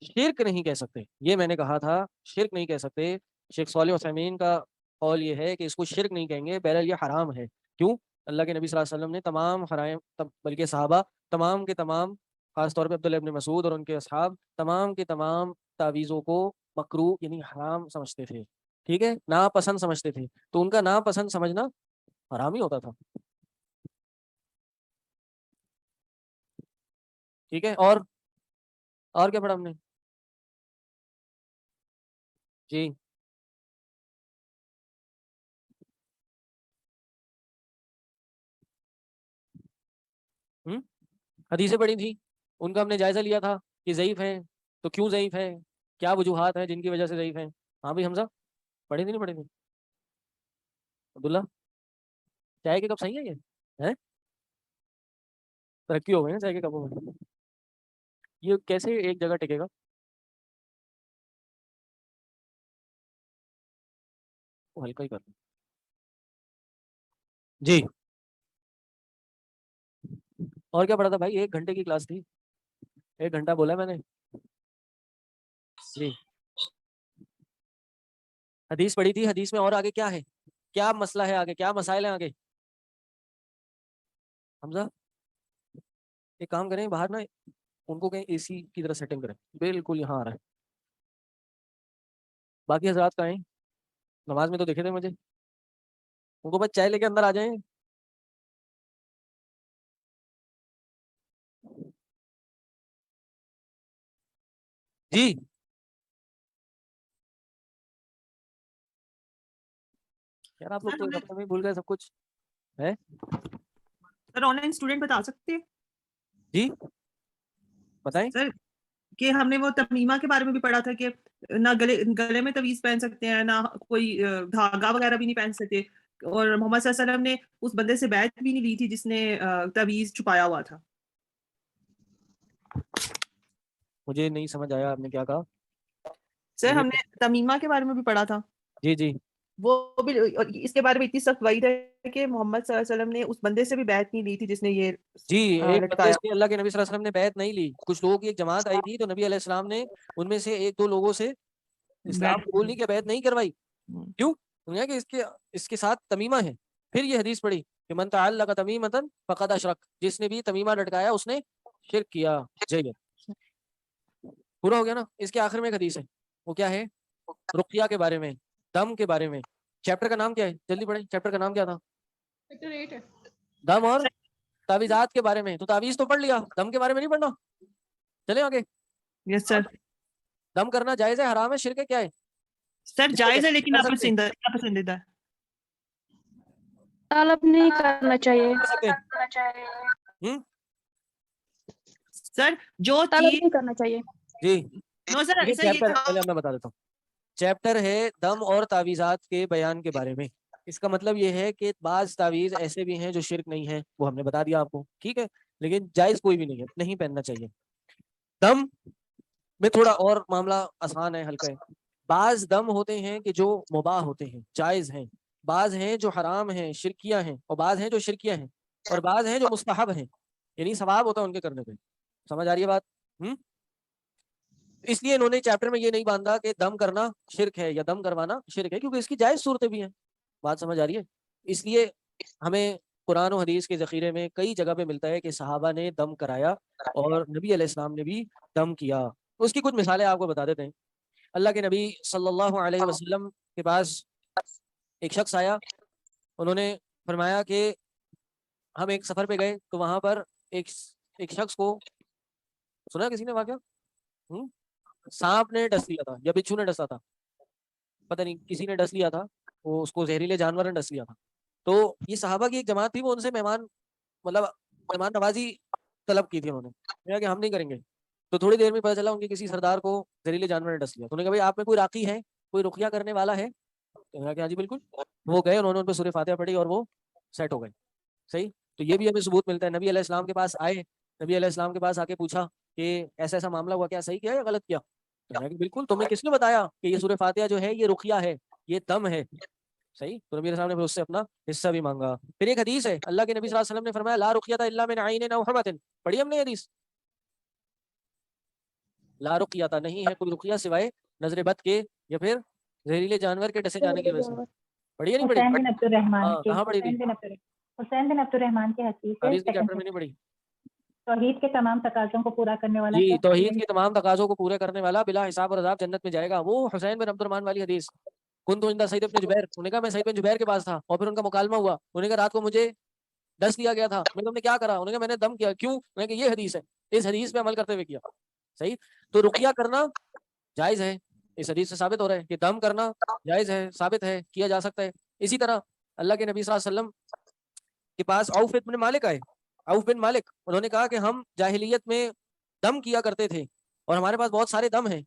G: شرک نہیں کہہ سکتے, یہ میں نے کہا تھا, شرک نہیں کہہ سکتے. شیخ صالح عثیمین کا قول یہ ہے کہ اس کو شرک نہیں کہیں گے, بہرحال یہ حرام ہے. کیوں؟ اللہ کے نبی صلی اللہ علیہ وسلم نے تمام حرام, بلکہ صحابہ تمام کے تمام, خاص طور پہ عبداللہ ابن مسعود اور ان کے اصحاب تمام کے تمام تعویذوں کو مکروہ یعنی حرام سمجھتے تھے. ٹھیک ہے, ناپسند سمجھتے تھے. تو ان کا ناپسند سمجھنا حرام ہی ہوتا تھا. ٹھیک ہے, اور کیا پڑھا ہم نے؟ جی حدیثیں پڑھی تھی, ان کا ہم نے جائزہ لیا تھا کہ ضعیف ہیں, تو کیوں ضعیف ہیں, کیا وجوہات ہیں جن کی وجہ سے ضعیف ہیں. ہاں بھائی حمزہ, پڑھی تھی نہیں پڑھی تھی؟ عبداللہ, چائے کے کپ صحیح ہے یہ؟ ترقی ہو گئی نا چائے کے کپوں میں. یہ کیسے ایک جگہ ٹکے گا؟ وہ ہلکا ہی کر دیں. جی اور کیا پڑھا تھا بھائی؟ 1 گھنٹے کی کلاس تھی, 1 گھنٹہ بولا میں نے. جی حدیث پڑھی تھی, حدیث میں اور آگے کیا ہے, کیا مسئلہ ہے, آگے کیا مسائل ہیں آگے؟ حمزہ ایک کام کریں, باہر نا ان کو کہیں اے سی کی طرح سیٹنگ کریں, بالکل یہاں آ رہا ہے. باقی حضرات کہیں نماز میں تو دیکھے تھے مجھے, ان کو بس چائے لے کے اندر آ جائیں. جی یار آپ لوگ تو اپنے میں بھول گئے سب کچھ ہے.
E: سر آن لائن اسٹوڈنٹ بتا سکتے ہیں
G: جی بتائیں.
E: سر کہ ہم نے وہ تمیمہ کے بارے میں بھی پڑھا تھا کہ نہ گلے میں تعویذ پہن سکتے ہیں, نہ کوئی دھاگا وغیرہ بھی نہیں پہن سکتے, اور محمد صلی اللہ علیہ وسلم نے اس بندے سے بیعت بھی نہیں لی تھی جس نے تعویذ چھپایا ہوا تھا.
G: مجھے نہیں سمجھ آیا آپ نے کیا کہا.
E: سر ہم نے تمیمہ کے بارے میں بھی پڑھا تھا,
G: جی جی
E: وہ بھی اس کے بارے میں اتنی سخت وعید ہے کہ محمد صلی اللہ علیہ وسلم نے اس بندے سے بھی بیعت نہیں لی تھی جس نے یہ
G: جی ایک بندے
E: لٹکایا.
G: سے اللہ کے نبی صلی اللہ علیہ وسلم نے بیعت نہیں لی. کچھ لوگوں کی ایک جماعت آئی تھی, تو نبی علیہ السلام نے ان میں سے 1-2 لوگوں سے اسلام قبول نہیں کیا, بیعت نہیں کروائی. کیوں؟ دنیا کہ اس کے ساتھ تمیمہ ہے. پھر یہ حدیث پڑھی کہ من تعلق تمیمۃ فقد اشرک, جس نے بھی تمیمہ لٹکایا اس نے شرک کیا. جی پورا ہو گیا نا. اس کے آخر میں ایک حدیث ہے, وہ کیا ہے؟ رقیہ کے بارے میں, دم کے بارے میں. چیپٹر کا نام کیا ہے؟ جلدی پڑھیں, چیپٹر کا نام کیا تھا؟ دم اور تعویذات کے بارے میں. تو تعویذ تو پڑھ لیا, دم کے بارے میں نہیں پڑھنا. چلیں آگے.
E: یس سر.
G: دم کرنا جائز ہے, حرام ہے, شرک ہے, کیا ہے؟
E: سر جائز ہے لیکن ناپسندیدہ ہے.
C: طلب نہیں کرنا چاہیے.
E: سر جو
C: طلب
E: چیز
C: نہیں کرنا چاہیے.
G: جی
E: نو سر ایسا یہ
G: پہلے میں بتا دیتا ہوں. چیپٹر ہے دم اور تعویذات کے بیان کے بارے میں. اس کا مطلب یہ ہے کہ بعض تعویذ ایسے بھی ہیں جو شرک نہیں ہے, وہ ہم نے بتا دیا آپ کو, ٹھیک ہے, لیکن جائز کوئی بھی نہیں ہے, نہیں پہننا چاہیے. دم میں تھوڑا اور معاملہ آسان ہے, ہلکا ہے. بعض دم ہوتے ہیں کہ جو مباح ہوتے ہیں, جائز ہیں, بعض ہیں جو حرام ہیں, شرکیہ ہیں, اور بعض ہیں جو شرکیہ ہیں, اور بعض ہیں جو مستحب ہیں, یعنی ثواب ہوتا ہے ان کے کرنے پہ. سمجھ آ رہی ہے بات؟ اس لیے انہوں نے چیپٹر میں یہ نہیں باندھا کہ دم کرنا شرک ہے یا دم کروانا شرک ہے, کیونکہ اس کی جائز صورتیں بھی ہیں. بات سمجھ آ رہی ہے؟ اس لیے ہمیں قرآن و حدیث کے ذخیرے میں کئی جگہ پہ ملتا ہے کہ صحابہ نے دم کرایا اور نبی علیہ السلام نے بھی دم کیا. اس کی کچھ مثالیں آپ کو بتا دیتے ہیں. اللہ کے نبی صلی اللہ علیہ وسلم کے پاس ایک شخص آیا, انہوں نے فرمایا کہ ہم ایک سفر پہ گئے تو وہاں پر ایک شخص کو, سنا کسی نے واقعہ, سانپ نے ڈس لیا تھا یا بچھو نے ڈسا تھا, پتہ نہیں کسی نے ڈس لیا تھا, وہ اس کو زہریلے جانور نے ڈس لیا تھا. تو یہ صحابہ کی ایک جماعت تھی, وہ ان سے مہمان نوازی طلب کی تھی انہوں نے, کہ ہم نہیں کریں گے. تو تھوڑی دیر میں پتہ چلا ان کے کسی سردار کو زہریلے جانور نے ڈس لیا. تو انہوں نے کہا بھائی آپ میں کوئی راقی ہے, کوئی رقیہ کرنے والا ہے؟ تو انہوں نے کہا جی بالکل. وہ گئے, انہوں نے ان پہ سورہ فاتحہ پڑھی اور وہ سیٹ ہو گئے. صحیح. تو یہ بھی ہمیں ثبوت ملتا ہے. نبی علیہ السلام کے پاس آئے, نبی علیہ السلام کے پاس آ کے پوچھا کہ ایسا ایسا معاملہ ہوا, کیا صحیح کیا یا غلط کیا؟ تو بالکل, تمہیں کس نے بتایا کہ یہ سورہ فاتحہ جو ہے یہ رقیہ ہے, یہ دم ہے. صحیح. تو نبی علیہ السلام نے پھر اس سے اپنا حصہ بھی مانگا. پھر ایک حدیث ہے اللہ کے نبی صلی اللہ علیہ وسلم نے فرمایا لا رقیۃ الا من عین او حمۃ. پڑھی ہم نے حدیث, لا رقیۃ نہیں ہے کوئی رقیہ سوائے نظر بد کے یا پھر زہریلے جانور کے ڈسے جانے کی وجہ سے. پڑھی یا نہیں پڑھی؟
I: حسین بن عبد الرحمن
G: ہاں
I: کے
G: کہاں پڑھی تھی؟
I: حسین بن عبد الرحمن کی حدیث ہے
G: حدیث کے چیپٹر میں نہیں پڑھی.
I: توحید کے تمام تقاضوں کو پورا کرنے والا
G: جی
I: شخص
G: توحید کے تمام تقاضوں کو پورے کرنے والا بلا حساب اور عذاب جنت میں جائے گا. وہ حسین بن عبد الرحمن والی حدیث. کن تو سعید بن جبیر, انہوں نے کہا میں سعید بن جبیر کے پاس تھا اور پھر ان کا مکالمہ ہوا. انہوں نے کہا رات کو مجھے ڈس دیا گیا تھا, میں تم نے کیا کرا؟ انہوں نے کہا میں نے دم کیا. کیوں؟ میں نے کہا یہ حدیث ہے, اس حدیث پہ عمل کرتے ہوئے کیا. صحیح. تو رقیہ کرنا جائز ہے, اس حدیث سے ثابت ہو رہا ہے کہ دم کرنا جائز ہے, ثابت ہے, کیا جا سکتا ہے. اسی طرح اللہ کے نبی صلی اللہ علیہ وسلم کے پاس عوف بن مالک آئے. عوف بن مالک, انہوں نے کہا کہ ہم جاہلیت میں دم کیا کرتے تھے اور ہمارے پاس بہت سارے دم ہیں,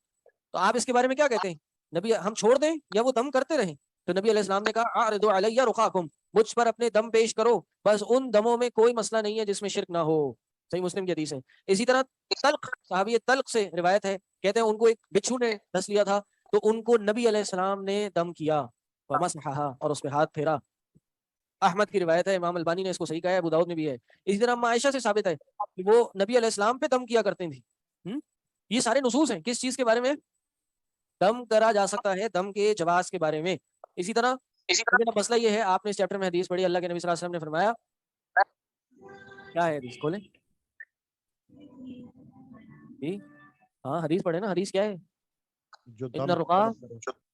G: تو آپ اس کے بارے میں کیا کہتے ہیں؟ نبی ہم چھوڑ دیں یا وہ دم کرتے رہیں؟ تو نبی علیہ السلام نے کہا اعرضوا علی رقاکم, مجھ پر اپنے دم پیش کرو, بس ان دموں میں کوئی مسئلہ نہیں ہے جس میں شرک نہ ہو. صحیح مسلم کی حدیث ہے. اسی طرح طلق, صحابی طلق سے روایت ہے, کہتے ہیں ان کو ایک بچھو نے ڈس لیا تھا تو ان کو نبی علیہ السلام نے دم کیا ومسحھا, اور اس پہ ہاتھ پھیرا. احمد کی روایت ہے, امام البانی نے اس کو صحیح کہا ہے, ابو داؤد میں بھی ہے. اسی طرح اما عائشہ سے ثابت ہے کہ وہ نبی علیہ السلام پہ دم کیا کرتے تھے. یہ سارے نصوص ہیں کس چیز کے بارے میں؟ دم کرا جا سکتا ہے, دم کے جواز کے بارے میں. اسی طرح مسئلہ یہ ہے, آپ نے اس چیپٹر میں حدیث پڑھی, اللہ کے نبی صلی اللہ علیہ وسلم نے فرمایا, کیا ہے حدیث کھولیں جی, ہاں حدیث پڑھے نا. حدیث کیا ہے؟
F: جو
G: ان
F: دم
G: الرقا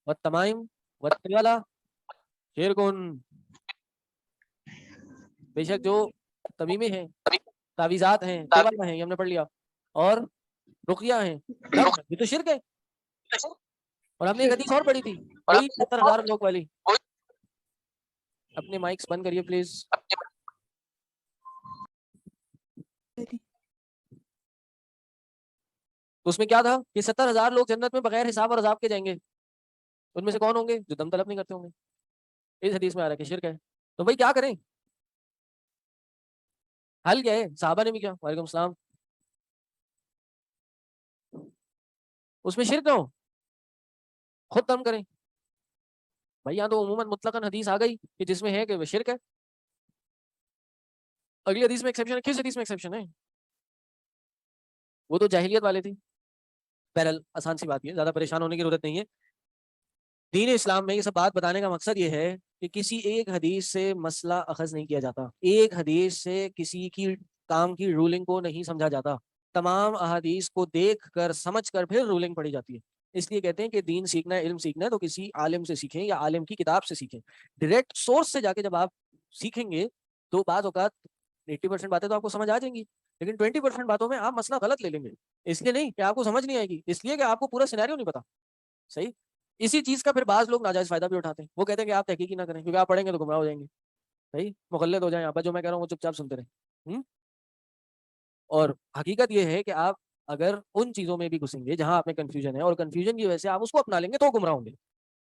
G: والتمائم والتیالہ شرکن, بے شک جو تمیمیں ہیں, تعویذات ہیں, تیوالہ ہیں, یہ ہم نے پڑھ لیا, اور رقیہ ہیں, یہ تو شرک ہے. اور ہم نے ایک حدیث اور پڑھی تھی, وہی 70,000 لوگ والی. اپنے مائکس بند کریے پلیز. اس میں کیا تھا کہ 70,000 لوگ جنت میں بغیر حساب اور عذاب کے جائیں گے. ان میں سے کون ہوں گے؟ جو دم طلب نہیں کرتے ہوں گے. اس حدیث میں آ رہا ہے کہ شرک ہے. تو بھائی کیا کریں؟ حل کیا ہے؟ صحابہ نے بھی کیا, وعلیکم السلام, اس میں شرک نہ ہو, خود دم کریں. بھائی یہاں تو عموماً مطلقاً حدیث آ گئی کہ جس میں ہے کہ وہ شرک ہے. اگلی حدیث میں ایکسیپشن ہے. کس حدیث میں ایکسیپشن ہے؟ وہ تو جاہلیت والے تھی. بہرحال آسان سی بات ہے, زیادہ پریشان ہونے کی ضرورت نہیں ہے. دین اسلام میں یہ سب بات بتانے کا مقصد یہ ہے کہ کسی ایک حدیث سے مسئلہ اخذ نہیں کیا جاتا, ایک حدیث سے کسی کی کام کی رولنگ کو نہیں سمجھا جاتا. تمام احادیث کو دیکھ کر سمجھ کر پھر رولنگ پڑھی جاتی ہے. اس لیے کہتے ہیں کہ دین سیکھنا ہے, علم سیکھنا ہے تو کسی عالم سے سیکھیں یا عالم کی کتاب سے سیکھیں. ڈائریکٹ سورس سے جا کے جب آپ سیکھیں گے تو بعض اوقات 80% باتیں تو آپ کو سمجھ آ جائیں گی, لیکن 20% باتوں میں آپ مسئلہ غلط لے لیں گے. اس لیے نہیں کہ آپ کو سمجھ نہیں آئے گی, اس لیے کہ آپ کو پورا سینیریو نہیں پتا. صحیح. اسی چیز کا پھر بعض لوگ ناجائز فائدہ بھی اٹھاتے ہیں. وہ کہتے ہیں کہ آپ تحقیق ہی نہ کریں کیونکہ آپ پڑھیں گے تو گمراہ ہو جائیں گے. صحیح, مقلد ہو جائیں آپ, جو میں کہہ رہا ہوں وہ چپ چاپ سنتے رہیں. اور حقیقت یہ ہے کہ آپ اگر ان چیزوں میں بھی گھسیں گے جہاں آپ میں کنفیوژن ہے اور کنفیوژن کی وجہ سے آپ اس کو اپنا لیں گے تو گمراہ ہوں گے.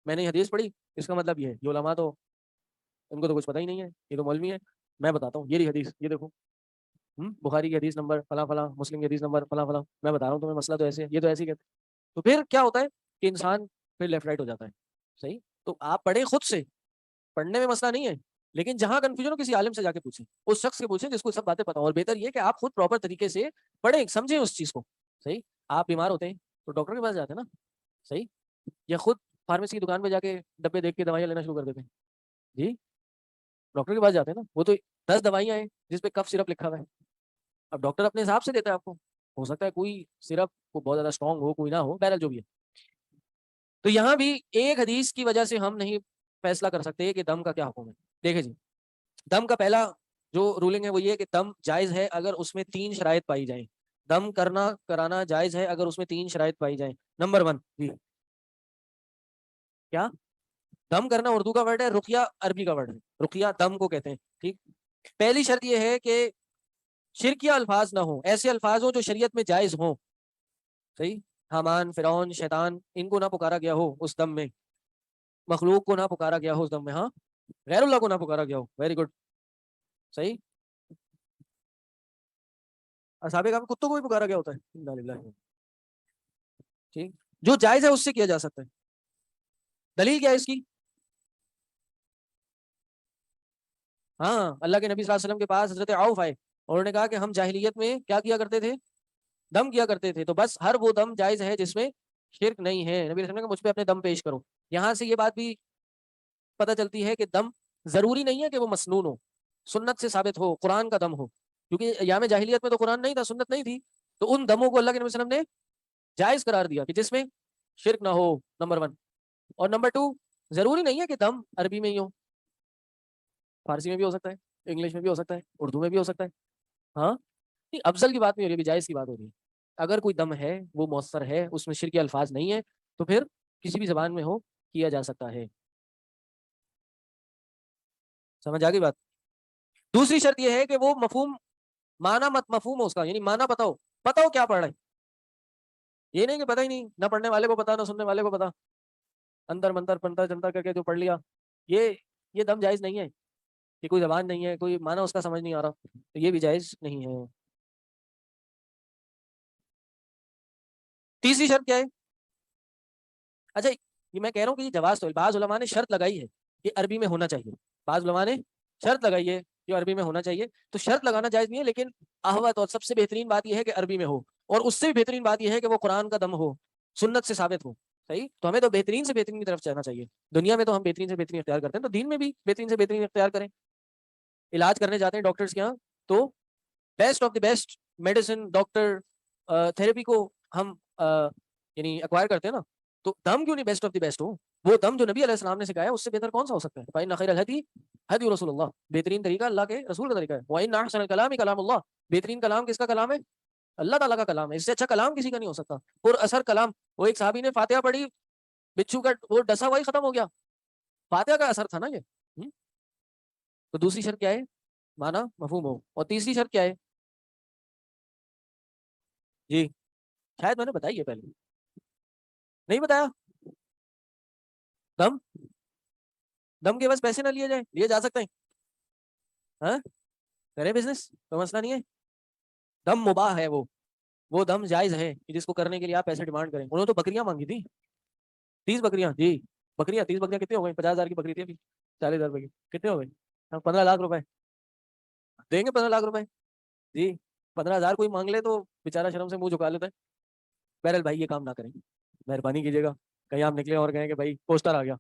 G: میں نے حدیث پڑھی, اس کا مطلب یہ ہے یہ علماء تو ان کو تو کچھ پتہ ہی نہیں ہے, یہ تو مولوی ہے. میں بتاتا ہوں, یہ حدیث یہ دیکھو, بخاری کی حدیث نمبر فلاں فلاں, مسلم کی حدیث نمبر فلاں فلاں, میں بتا رہا ہوں تمہیں مسئلہ تو ایسے, یہ تو ایسے ہی کہتے. تو پھر کیا ہوتا ہے کہ انسان پھر لیفٹ رائٹ ہو جاتا ہے. صحیح. تو آپ پڑھیں خود سے, پڑھنے میں مسئلہ نہیں ہے, لیکن جہاں کنفیوژن ہو کسی عالم سے جا کے پوچھیں, اس شخص سے پوچھیں جس کو سب باتیں پتہ ہوں. اور بہتر یہ کہ آپ خود پراپر طریقے سے پڑھیں, سمجھیں اس چیز کو. صحیح. آپ بیمار ہوتے ہیں تو ڈاکٹر کے پاس جاتے ہیں نا. صحیح. یا خود فارمیسی کی دکان پہ جا کے ڈبے دیکھ کے دوائیاں لینا شروع کر دیتے ہیں. جی, ڈاکٹر کے پاس جاتے ہیں نا, وہ تو 10 دوائیاں ہیں جس پہ کف سرپ لکھا ہوا ہے. اب ڈاکٹر اپنے حساب سے دیتا ہے آپ کو, ہو سکتا ہے کوئی سرپ کو بہت زیادہ اسٹرانگ ہو, کوئی نہ ہو, بہرحال جو بھی ہے. تو یہاں بھی ایک حدیث کی وجہ سے ہم نہیں فیصلہ کر سکتے کہ دم کا کیا حکم ہے. دیکھیں جی, دم کا پہلا جو رولنگ ہے وہ یہ کہ دم جائز ہے اگر اس میں 3 شرائط پائی جائیں. دم کرانا جائز ہے اگر اس میں 3 شرائط پائی جائیں. نمبر 1 جی کیا؟ دم کرنا اردو کا ورڈ ہے, رقیہ عربی کا ورڈ ہے. رقیہ دم کو کہتے ہیں. ٹھیک. پہلی شرط یہ ہے کہ شرکیہ الفاظ نہ ہوں, ایسے الفاظ ہوں جو شریعت میں جائز ہوں. صحیح. حامان, فرعون, شیطان, ان کو نہ پکارا گیا ہو اس دم میں, مخلوق کو نہ پکارا گیا ہو اس دم میں, ہاں غیر اللہ کو نہ پکارا گیا ہو. Very good. صحیح. اصحاب کرام کتوں کو بھی پکارا گیا ہوتا ہے. ٹھیک. جو جائز ہے اس سے کیا جا سکتا ہے. دلیل کیا ہے اس کی؟ ہاں اللہ کے نبی صلی اللہ علیہ وسلم کے پاس حضرت عوف آئے اور انہوں نے کہا کہ ہم جاہلیت میں کیا کیا کرتے تھے؟ دم کیا کرتے تھے. تو بس ہر وہ دم جائز ہے جس میں شرک نہیں ہے. نبی صلی اللہ علیہ وسلم نے کہا مجھ پہ اپنے دم پیش کرو. یہاں سے یہ بات بھی پتہ چلتی ہے کہ دم ضروری نہیں ہے کہ وہ مسنون ہو, سنت سے ثابت ہو, قرآن کا دم ہو, کیونکہ ایام جاہلیت میں تو قرآن نہیں تھا, سنت نہیں تھی, تو ان دموں کو اللہ کے نبی صلی اللہ علیہ وسلم نے جائز قرار دیا کہ جس میں شرک نہ ہو, نمبر 1. اور نمبر 2, ضروری نہیں ہے کہ دم عربی میں ہی ہو, فارسی میں بھی ہو سکتا ہے, انگلش میں بھی ہو سکتا ہے, اردو میں بھی ہو سکتا ہے. ہاں افضل کی بات نہیں ہو رہی, جائز کی بات ہو رہی ہے. اگر کوئی دم ہے وہ مؤثر ہے, اس میں شرکی الفاظ نہیں ہے, تو پھر کسی بھی زبان میں ہو کیا جا سکتا ہے. سمجھ آ گئی بات؟ دوسری شرط یہ ہے کہ وہ مفہوم معنی مفہوم ہو اس کا, یعنی معنی پتہ ہو کیا پڑھ رہا ہے. یہ نہیں کہ پتہ ہی نہیں, نہ پڑھنے والے کو پتا نہ سننے والے کو پتا, اندر منتر پنتر جنتر کر کے جو پڑھ لیا, یہ دم جائز نہیں ہے. کہ کوئی زبان نہیں ہے, کوئی معنی اس کا سمجھ نہیں آ رہا, تو یہ بھی جائز نہیں ہے. تیسری شرط کیا ہے؟ اچھا یہ میں کہہ رہا ہوں کہ یہ جواز تو بعض علماء نے شرط لگائی ہے کہ عربی میں ہونا چاہیے, بعض علماء نے شرط لگائی ہے کہ عربی میں ہونا چاہیے. تو شرط لگانا جائز نہیں ہے, لیکن احوط اور سب سے بہترین بات یہ ہے کہ عربی میں ہو, اور اس سے بھی بہترین بات یہ ہے کہ وہ قرآن کا دم ہو, سنت سے ثابت ہو. صحیح, تو ہمیں تو بہترین سے بہترین کی طرف جانا چاہیے. دنیا میں تو ہم بہترین سے بہترین اختیار کرتے ہیں, تو دین میں بھی بہترین سے بہترین اختیار کریں. علاج کرنے جاتے ہیں ڈاکٹرز کے یہاں, تو best of the best medicine, doctor, therapy کو ہم یعنی ایکوائر کرتے ہیں نا, تو دم کیوں نہیں بیسٹ آف دی بیسٹ ہو؟ وہ دم جو نبی علیہ السلام نے سکھایا اس سے بہتر کون سا ہو سکتا ہے؟ فَإِنَّ خَيْرَ الْهَدِي هَدْيُ رسول اللہ, بہترین طریقہ اللہ کے رسول کا طریقہ ہے. وَإِنَّ أَحْسَنَ الْكَلَامِ كَلَامُ اللَّهِ, بہترین کلام کس کا کلام ہے؟ اللہ تعالیٰ کا کلام ہے. اس سے اچھا کلام کسی کا نہیں ہو سکتا, پر اثر کلام. وہ ایک صحابی نے فاتحہ پڑھی, بچھو کا وہ ڈسا ہوا ہی ختم ہو گیا, فاتحہ کا اثر تھا نا یہ. تو دوسری شرط کیا ہے؟ معنی مفہوم ہو. اور تیسری شرط کیا ہے؟ جی شاید میں نے بتائی ہے پہلے, نہیں بتایا. دم کے بس پیسے نہ لیے جائیں, لیے جا سکتے ہیں, ہاں کریں بزنس, کوئی مسئلہ نہیں ہے. دم مباح ہے, وہ دم جائز ہے کہ جس کو کرنے کے لیے آپ پیسے ڈیمانڈ کریں. انہوں نے تو بکریاں مانگی تھی, 30 بکریاں. جی بکریاں, 30 بکریاں کتنے ہو گئی؟ 50,000 کی بکری تھی, ابھی 40,000 روپے کی کتنے ہو گئے؟ 15 لاکھ روپے دیں گے. 15 لاکھ روپے جی, 15,000 کوئی مانگ لے تو بیچارہ شرم سے منہ جھکا لیتا ہے. بہرحال بھائی یہ کام نہ کریں, مہربانی کیجیے گا. کہیں آپ نکلے اور کہیں کہ بھائی پوسٹر آ گیا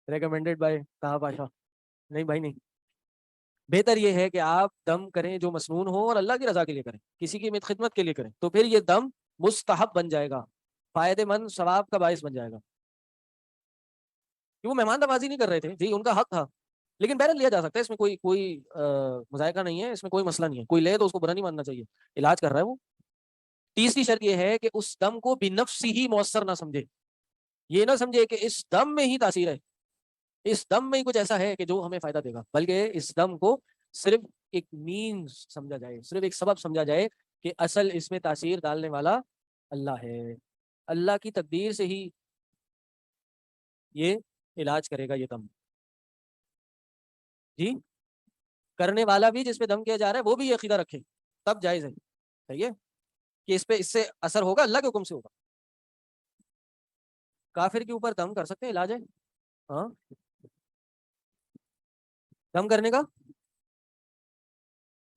G: ریکمینڈیڈ بائی طه پاشا, نہیں بھائی نہیں. بہتر یہ ہے کہ آپ دم کریں جو مسنون ہو اور اللہ کی رضا کے لیے کریں, کسی کی خدمت کے لیے کریں, تو پھر یہ دم مستحب بن جائے گا, فائدے مند ثواب کا باعث بن جائے گا. کہ وہ مہمان نوازی نہیں کر رہے تھے, جی ان کا حق تھا, لیکن بہرحال لیا جا سکتا ہے, اس میں کوئی مذائقہ نہیں ہے, اس میں کوئی مسئلہ نہیں ہے. کوئی لے تو اس کو برا نہیں ماننا چاہیے, علاج کر رہا ہے وہ. تیسری شرط یہ ہے کہ اس دم کو بنفسی ہی مؤثر نہ سمجھے, یہ نہ سمجھے کہ اس دم میں ہی تاثیر ہے, اس دم میں ہی کچھ ایسا ہے کہ جو ہمیں فائدہ دے گا, بلکہ اس دم کو صرف ایک مینز سمجھا جائے, صرف ایک سبب سمجھا جائے کہ اصل اس میں تاثیر ڈالنے والا اللہ ہے, اللہ کی تقدیر سے ہی یہ علاج کرے گا یہ دم. جی کرنے والا بھی جس پہ دم کیا جا رہا ہے وہ بھی یہ عقیدہ رکھے, تب جائز ہے. صحیح ہے کہ اس سے اثر ہوگا, اللہ کے حکم سے ہوگا. کافر کے اوپر دم کر سکتے ہیں, علاج ہے. ہاں دم کرنے کا,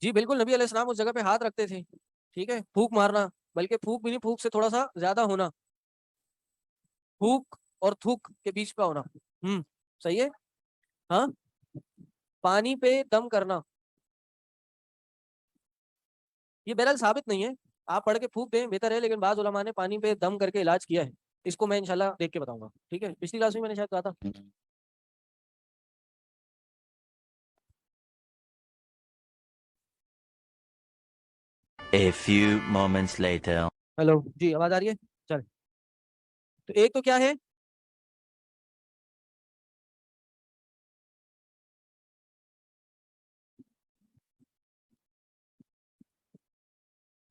G: جی بالکل. نبی علیہ السلام اس جگہ پہ ہاتھ رکھتے تھے, ٹھیک ہے, پھونک مارنا, بلکہ پھونک بھی نہیں, پھونک سے تھوڑا سا زیادہ ہونا, پھونک اور تھوک کے بیچ پہ ہونا. صحیح ہے. ہاں پانی پہ دم کرنا, یہ بہرحال ثابت نہیں ہے, آپ پڑھ کے پھونک دیں بہتر ہے, لیکن بعض علماء نے پانی پہ دم کر کے علاج کیا ہے. اس کو میں انشاءاللہ دیکھ کے بتاؤں گا, ٹھیک ہے. پچھلی کلاس میں میں نے شاید کہا تھا.
J: A few moments later.
G: Hello ji آواز آ رہی ہے؟ چل, تو ایک تو کیا ہے,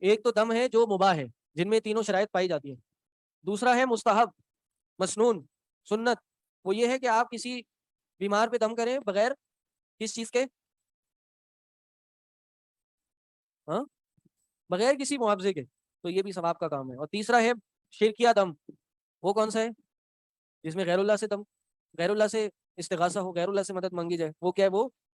G: ایک تو دم ہے جو مباح ہے, جن میں تینوں شرائط پائی جاتی ہیں. دوسرا ہے مستحب, مسنون, سنت. وہ یہ ہے کہ آپ کسی بیمار پہ دم کریں بغیر کس چیز کے, ہاں بغیر کسی معاوضے کے, تو یہ بھی ثواب کا کام ہے. اور تیسرا ہے شرکیہ دم. وہ کون سا ہے؟ جس میں غیر اللہ سے دم, غیر اللہ سے استغاثہ ہو, غیر اللہ سے مدد مانگی جائے. وہ کیا ہے؟ وہ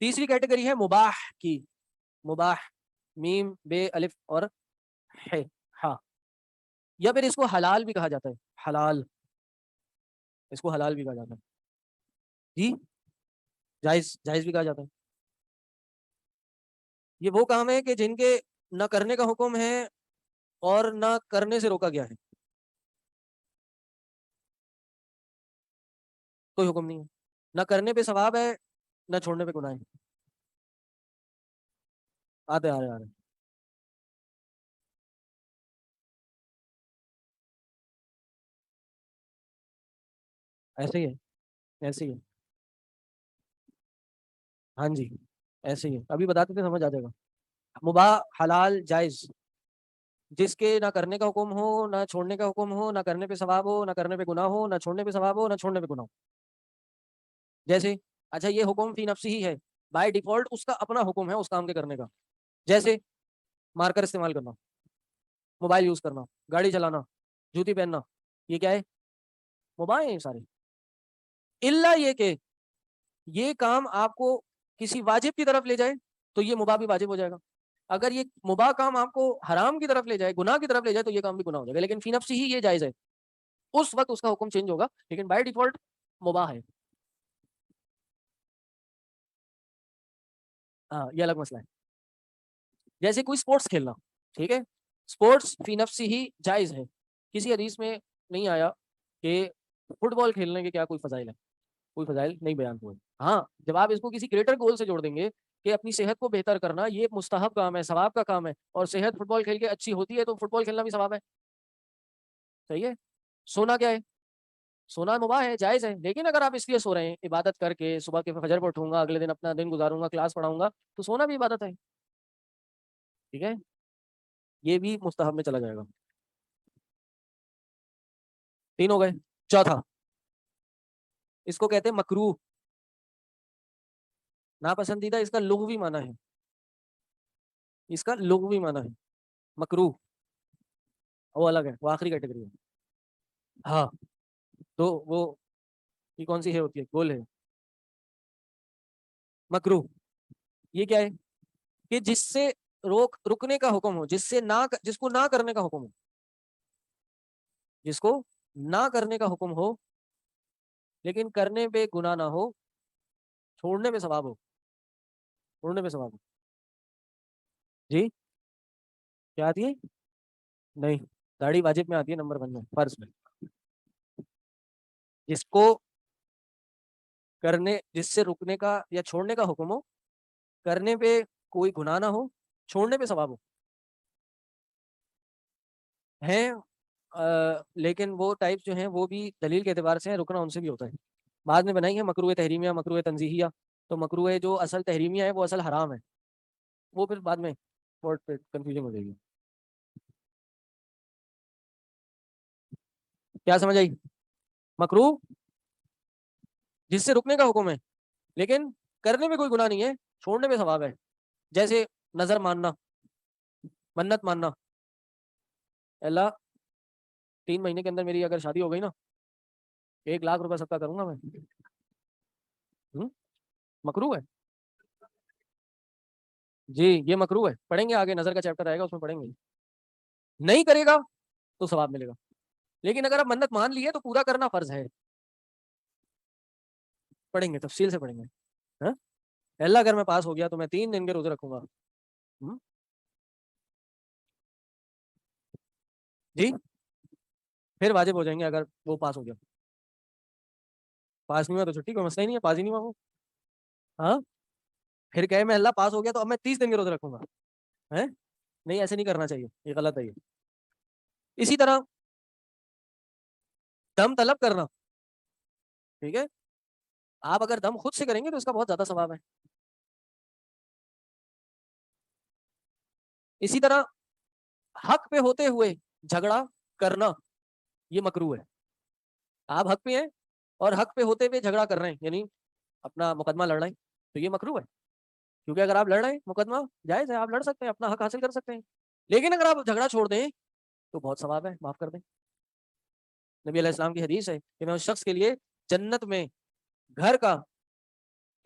G: تیسری کیٹیگری ہے مباح کی. مباح میم بے الف اور ہے ہا, یا پھر اس کو حلال بھی کہا جاتا ہے. حلال, اس کو حلال بھی کہا جاتا ہے جی, جائز, جائز بھی کہا جاتا ہے. یہ وہ کام ہے کہ جن کے نہ کرنے کا حکم ہے اور نہ کرنے سے روکا گیا ہے, کوئی حکم نہیں ہے, نہ کرنے پہ ثواب ہے نہ چھوڑنے پہ گناہ ہے. آتے آ رہے ایسے ہی ہے, ایسے ہی ہے. ہاں جی ایسے ہی ہے, ابھی بتاتے تھے سمجھ آ جائے گا. مباح حلال جائز, جس کے نہ کرنے کا حکم ہو نہ چھوڑنے کا حکم ہو, نہ کرنے پہ ثواب ہو نہ کرنے پہ گناہ ہو, نہ چھوڑنے پہ ثواب ہو نہ چھوڑنے پہ گناہ ہو. جیسے اچھا یہ حکم فی نفسی ہی ہے, بائی ڈیفالٹ اس کا اپنا حکم ہے اس کام کے کرنے کا. جیسے مارکر استعمال کرنا, موبائل یوز کرنا, گاڑی چلانا, جوتی پہننا, یہ کیا ہے؟ مباح ہیں یہ سارے. الا یہ کہ یہ کام آپ کو کسی واجب کی طرف لے جائے تو یہ مباح بھی واجب ہو جائے گا. اگر یہ مباح کام آپ کو حرام کی طرف لے جائے, گناہ کی طرف لے جائے, تو یہ کام بھی گناہ ہو جائے گا. لیکن فی نفسی ہی یہ جائز ہے, اس وقت اس کا حکم چینج ہوگا, لیکن بائی ڈیفالٹ مباح ہے. ہاں یہ الگ مسئلہ ہے. جیسے کوئی سپورٹس کھیلنا, ٹھیک ہے, سپورٹس فی نفسی ہی جائز ہے. کسی حدیث میں نہیں آیا کہ فٹ بال کھیلنے کے کیا کوئی فضائل ہے, کوئی فضائل نہیں بیان ہوئے. ہاں جب آپ اس کو کسی گریٹر گول سے جوڑ دیں گے کہ اپنی صحت کو بہتر کرنا, یہ مستحب کام ہے, ثواب کا کام ہے, اور صحت فٹ بال کھیل کے اچھی ہوتی ہے تو فٹ بال کھیلنا بھی ثواب ہے. صحیح ہے. سونا کیا ہے؟ سونا مباح ہے, جائز ہے. لیکن اگر آپ اس لیے سو رہے ہیں عبادت کر کے, صبح کے فجر پر اٹھوں گا, اگلے دن اپنا دن گزاروں گا, کلاس پڑھاؤں گا, تو سونا بھی عبادت ہے. ٹھیک ہے, یہ بھی مستحب میں چلا جائے گا. 3 ہو گئے. چوتھا اس کو کہتے ہیں مکروہ, ناپسندیدہ. اس کا لغوی معنی ہے, اس کا لغوی معنی ہے مکروہ, وہ الگ ہے, وہ آخری کیٹیگری ہے. ہاں تو وہ یہ کون سی ہے ہوتی ہے؟ گول ہے. مکروہ یہ کیا ہے کہ جس سے رکنے کا حکم ہو, جس کو نہ کرنے کا حکم ہو, جس کو نہ کرنے کا حکم ہو لیکن کرنے پہ گناہ نہ ہو, چھوڑنے پہ ثواب ہو, چھوڑنے پہ ثواب ہو. جی کیا آتی ہے؟ نہیں, داڑھی واجب میں آتی ہے, نمبر 1 میں, فرض میں. جس کو کرنے, جس سے رکنے کا یا چھوڑنے کا حکم ہو, کرنے پہ کوئی گناہ نہ ہو, چھوڑنے پہ ثواب ہو. ہیں لیکن وہ ٹائپس جو ہیں وہ بھی دلیل کے اعتبار سے ہیں, رکنا ان سے بھی ہوتا ہے. بعد میں بنائی ہے مکروہ تحریمیہ, مکروہ تنزیہیہ. تو مکروہ جو اصل تحریمیہ ہے وہ اصل حرام ہے, وہ پھر بعد میں ورڈ پہ کنفیوژن ہو جائے گی. کیا سمجھ آئی؟ مکروہ جس سے رکنے کا حکم ہے لیکن کرنے میں کوئی گناہ نہیں ہے, چھوڑنے میں ثواب ہے. جیسے نظر ماننا, منت ماننا, اللہ 3 مہینے کے اندر میری اگر شادی ہو گئی نا 1 لاکھ روپے صدقہ کروں گا میں. مکروہ ہے جی, یہ مکروہ ہے. پڑھیں گے آگے, نظر کا چیپٹر آئے گا اس میں پڑھیں گے. نہیں کرے گا تو ثواب ملے گا, لیکن اگر آپ منت مان لی ہے تو پورا کرنا فرض ہے. پڑھیں گے, تفصیل سے پڑھیں گے. اللہ اگر میں پاس ہو گیا تو میں 3 دن کے روزے رکھوں گا. جی پھر واجب ہو جائیں گے اگر وہ پاس ہو گیا. پاس نہیں ہوا تو چھٹی, کوئی مسئلہ ہی نہیں ہے, پاس ہی نہیں ہوا وہ. ہاں پھر کہے میں اللہ پاس ہو گیا تو اب میں 30 دن کے روزے رکھوں گا. نہیں, ایسے نہیں کرنا چاہیے, یہ غلط ہے. یہ اسی طرح دم طلب کرنا, ٹھیک ہے, آپ اگر دم خود سے کریں گے تو اس کا بہت زیادہ ثواب ہے. اسی طرح حق پہ ہوتے ہوئے جھگڑا کرنا, یہ مکروہ ہے. آپ حق پہ ہیں اور حق پہ ہوتے ہوئے جھگڑا کر رہے ہیں, یعنی اپنا مقدمہ لڑ رہے ہیں, تو یہ مکروہ ہے. کیونکہ اگر آپ لڑ رہے ہیں مقدمہ جائز ہے, آپ لڑ سکتے ہیں, اپنا حق حاصل کر سکتے ہیں. لیکن اگر آپ جھگڑا چھوڑ دیں تو بہت ثواب ہے, معاف کر دیں. نبی علیہ السلام کی حدیث ہے کہ میں اس شخص کے لیے جنت میں گھر کا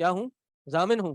G: کیا ہوں, ضامن ہوں,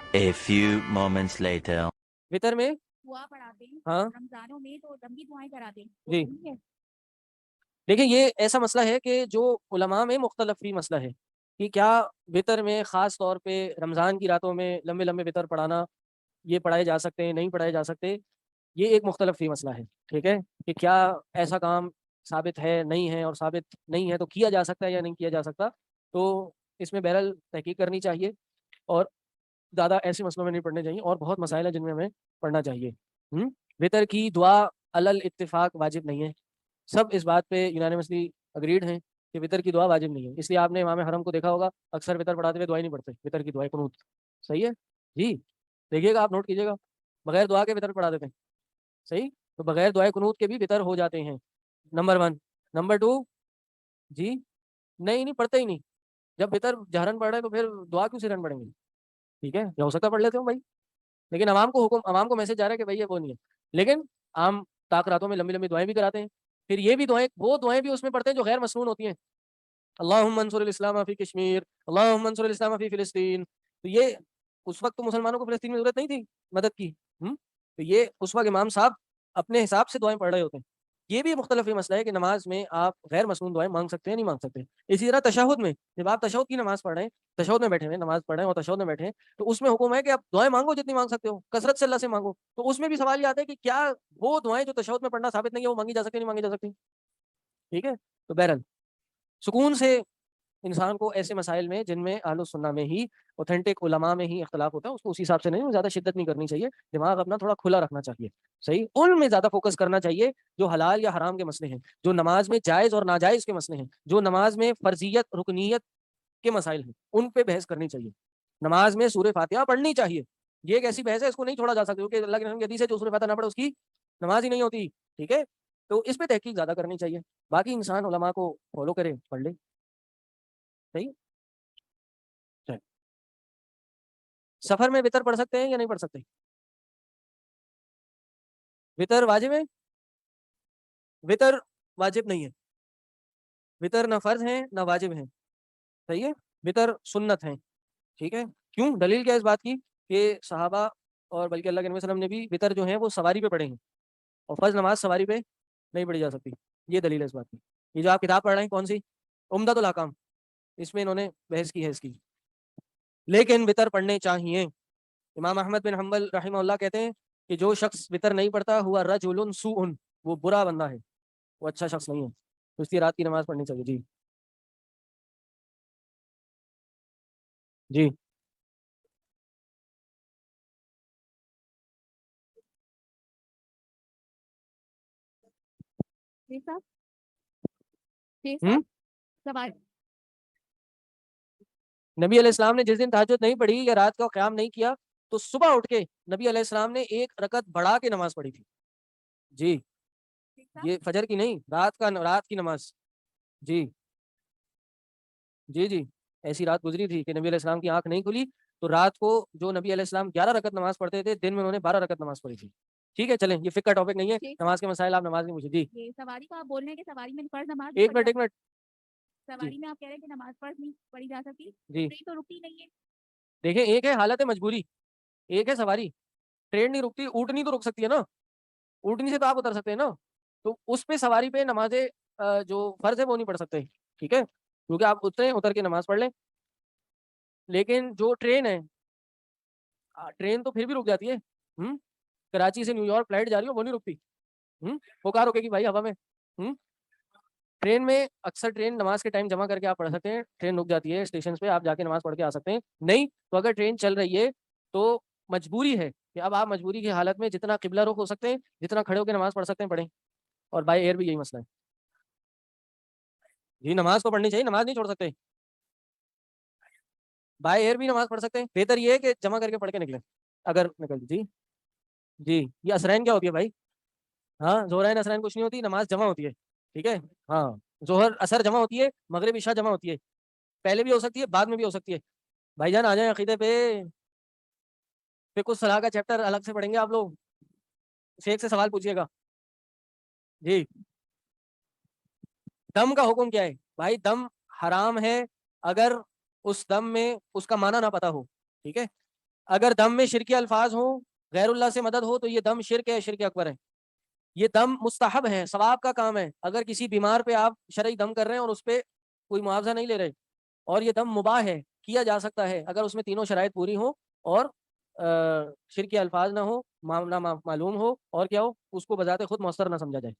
J: A few moments later.
G: وتر میں
C: دعا پڑھاتے ہیں
G: ہاں
C: رمضانوں میں تو دم کی دعائیں کراتے ہیں
G: جی دیکھیں یہ ایسا مسئلہ ہے کہ جو علماء میں مختلف فی مسئلہ ہے کہ کیا وتر میں خاص طور پہ رمضان کی راتوں میں لمبے لمبے وتر پڑھانا یہ پڑھائے جا سکتے ہیں نہیں پڑھائے جا سکتے، یہ ایک مختلف فی مسئلہ ہے، ٹھیک ہے، کہ کیا ایسا کام ثابت ہے نہیں ہے، اور ثابت نہیں ہے تو کیا جا سکتا ہے یا نہیں کیا جا سکتا، تو اس میں بہرحال تحقیق کرنی چاہیے اور زیادہ ایسے مسئلوں میں نہیں پڑھنے چاہیے، اور بہت مسائل ہیں جن میں ہمیں پڑھنا چاہیے۔ وتر کی دعا علل اتفاق واجب نہیں ہے، سب اس بات پہ یونانیمسلی اگریڈ ہیں کہ وتر کی دعا واجب نہیں ہے، اس لیے آپ نے امام حرم کو دیکھا ہوگا اکثر وتر پڑھاتے ہوئے دعائیں نہیں پڑھتے، وتر کی دعائیں قنوت، صحیح ہے جی، دیکھیے گا آپ نوٹ کیجیے گا، بغیر دعا کے وتر پڑھا دیتے ہیں، صحیح، تو بغیر دعائے قنوت کے بھی وتر ہو جاتے ہیں، نمبر 1۔ نمبر 2 جی نہیں پڑھتے ہی نہیں، جب وتر جہرن پڑھ رہے ہیں تو پھر دعا کیوں سرن پڑھیں گے، ٹھیک ہے، یا ہو سکتا ہے پڑھ لیتے ہوں بھائی، لیکن عوام کو میسج جا رہا ہے کہ بھائی یہ وہ نہیں ہے، لیکن عام طاق راتوں میں لمبی لمبی دعائیں بھی کراتے ہیں، پھر یہ بھی دعائیں، وہ دعائیں بھی اس میں پڑھتے ہیں جو غیر مسنون ہوتی ہیں، اللہم انصر الاسلام فی کشمیر، اللہم انصر الاسلام فی فلسطین، تو یہ اس وقت تو مسلمانوں کو فلسطین میں ضرورت نہیں تھی مدد کی، تو یہ اس وقت امام صاحب اپنے حساب سے دعائیں پڑھ رہے ہوتے ہیں۔ یہ بھی مختلف مسئلہ ہے کہ نماز میں آپ غیر مسنون دعائیں مانگ سکتے ہیں نہیں مانگ سکتے۔ اسی طرح تشہد میں، جب آپ تشہد کی نماز پڑھ رہے ہیں، تشہد میں بیٹھے ہوئے نماز پڑھ رہے ہیں اور تشہد میں بیٹھے ہیں، تو اس میں حکم ہے کہ آپ دعائیں مانگو جتنی مانگ سکتے ہو، کثرت سے اللہ سے مانگو، تو اس میں بھی سوال یہ آتا ہے کہ کیا وہ دعائیں جو تشہد میں پڑھنا ثابت نہیں ہے وہ مانگی جا سکتی نہیں مانگی جا سکتی، ٹھیک ہے، تو بہرحال سکون سے انسان کو ایسے مسائل میں جن میں اہل السنہ میں ہی اوتھینٹک علماء میں ہی اختلاف ہوتا ہے اس کو اسی حساب سے نہیں زیادہ شدت نہیں کرنی چاہیے، دماغ اپنا تھوڑا کھلا رکھنا چاہیے، صحیح، ان میں زیادہ فوکس کرنا چاہیے جو حلال یا حرام کے مسئلے ہیں، جو نماز میں جائز اور ناجائز کے مسئلے ہیں، جو نماز میں فرضیت رکنیت کے مسائل ہیں، ان پہ بحث کرنی چاہیے۔ نماز میں سورہ فاتحہ پڑھنی چاہیے، یہ ایک ایسی بحث ہے اس کو نہیں چھوڑا جا سکتا کیونکہ اللہ کے رحم کی حدیث ہے جو سورہ فاتحہ نہ پڑھے اس کی نماز ہی نہیں ہوتی، ٹھیک ہے، تو اس پہ تحقیق زیادہ کرنی چاہیے، باقی انسان علماء کو فالو کرے پڑھ لے، صحیح۔ سفر میں وتر پڑھ سکتے ہیں یا نہیں پڑھ سکتے؟ وتر واجب ہے؟ وتر واجب نہیں ہے، وتر نہ فرض ہیں نہ واجب ہیں، صحیح ہے، وتر سنت ہیں، ٹھیک ہے، کیوں؟ دلیل کیا اس بات کی کہ صحابہ اور بلکہ اللہ کے نبی صلی اللہ علیہ وسلم نے بھی وتر جو ہیں وہ سواری پہ پڑھے ہیں، اور فرض نماز سواری پہ نہیں پڑھی جا سکتی، یہ دلیل ہے اس بات کی۔ یہ جو آپ کتاب پڑھ رہے ہیں کون سی؟ عمدۃ الاحکام، اس میں انہوں نے بحث کی ہے اس کی، لیکن وتر پڑھنے چاہیے۔ امام احمد بن حنبل رحمہ اللہ کہتے ہیں کہ جو شخص وتر نہیں پڑھتا ہوا رجل سوء، وہ برا بندہ ہے، وہ اچھا شخص نہیں ہے، تو اس کی رات کی نماز پڑھنی چاہیے۔ جی جی نبی علیہ السلام نے جس دن تہجد نہیں پڑھی یا رات کا قیام نہیں کیا تو صبح اٹھ کے نبی علیہ السلام نے ایک رکعت بڑھا کے نماز پڑھی تھی، جی، یہ فجر کی نہیں، رات کی نماز، جی جی جی، ایسی رات گزری تھی کہ نبی علیہ السلام کی آنکھ نہیں کھلی، تو رات کو جو نبی علیہ السلام 11 رکعت نماز پڑھتے تھے، دن میں انہوں نے 12 رکعت نماز پڑھی تھی، ٹھیک ہے، چلیں، یہ فقہ کا ٹاپک نہیں ہے، نماز کے مسائل آپ نماز نہیں پوچھیں۔ جی
C: سواری کو آپ بول رہے ہیں کہ سواری میں فرض نماز
G: ایک منٹ
C: سواری میں آپ کہہ رہے ہیں کہ نماز فرض نہیں پڑھی جا سکتی،
G: جی،
C: ٹرین تو رکتی نہیں ہے،
G: دیکھیں ایک ہے حالت مجبوری، ایک ہے سواری، ٹرین نہیں رکتی، اونٹنی تو رک سکتی ہے نا، اونٹنی سے تو آپ اتر سکتے ہیں نا، تو اس پہ سواری پہ نمازیں جو فرض ہے وہ نہیں پڑھ سکتے، ٹھیک ہے، کیونکہ آپ اتر کے نماز پڑھ لیں، لیکن جو ٹرین ہے، ٹرین تو پھر بھی رک جاتی ہے، کراچی سے نیو یارک فلائٹ جا رہی ہو وہ نہیں رکتی، وہ کہاں رکے گی بھائی ہوا میں، ٹرین میں اکثر ٹرین نماز کے ٹائم جمع کر کے آپ پڑھ سکتے ہیں، ٹرین رک جاتی ہے اسٹیشن پہ، آپ جا کے نماز پڑھ کے آ سکتے ہیں، نہیں تو اگر ٹرین چل رہی ہے تو مجبوری ہے کہ اب آپ مجبوری کی حالت میں جتنا قبلہ رخ ہو سکتے ہیں، جتنا کھڑے ہو کے نماز پڑھ سکتے ہیں پڑھیں، اور بائی ایئر بھی یہی مسئلہ ہے، جی نماز تو پڑھنی چاہیے، نماز نہیں چھوڑ سکتے، بائی ایئر بھی نماز پڑھ سکتے ہیں، بہتر یہ ہے کہ جمع کر کے پڑھ کے نکلیں اگر نکل، جی جی، یہ اسرین کیا ہوتی ہے بھائی، ہاں ظہرین اسرین کچھ نہیں ہوتی، نماز جمع ہوتی ہے، ٹھیک ہے، ہاں ظہر اثر جمع ہوتی ہے، مغرب عشاء جمع ہوتی ہے، پہلے بھی ہو سکتی ہے بعد میں بھی ہو سکتی ہے، بھائی جان آ جائیں عقیدے پہ، پھر کچھ صلاح کا چیپٹر الگ سے پڑھیں گے آپ لوگ، شیخ سے سوال پوچھیے گا، جی دم کا حکم کیا ہے بھائی؟ دم حرام ہے اگر اس دم میں اس کا معنی نہ پتا ہو، ٹھیک ہے، اگر دم میں شرکی الفاظ ہوں، غیر اللہ سے مدد ہو تو یہ دم شرک ہے، شرک اکبر ہے. یہ دم مستحب ہے، ثواب کا کام ہے. اگر کسی بیمار پہ آپ شرعی دم کر رہے ہیں اور اس پہ کوئی معاوضہ نہیں لے رہے، اور یہ دم مباح ہے، کیا جا سکتا ہے اگر اس میں تینوں شرائط پوری ہوں اور شرک کے الفاظ نہ ہو، معاملہ معلوم ہو، اور کیا ہو، اس کو بذات خود مؤثر نہ سمجھا جائے.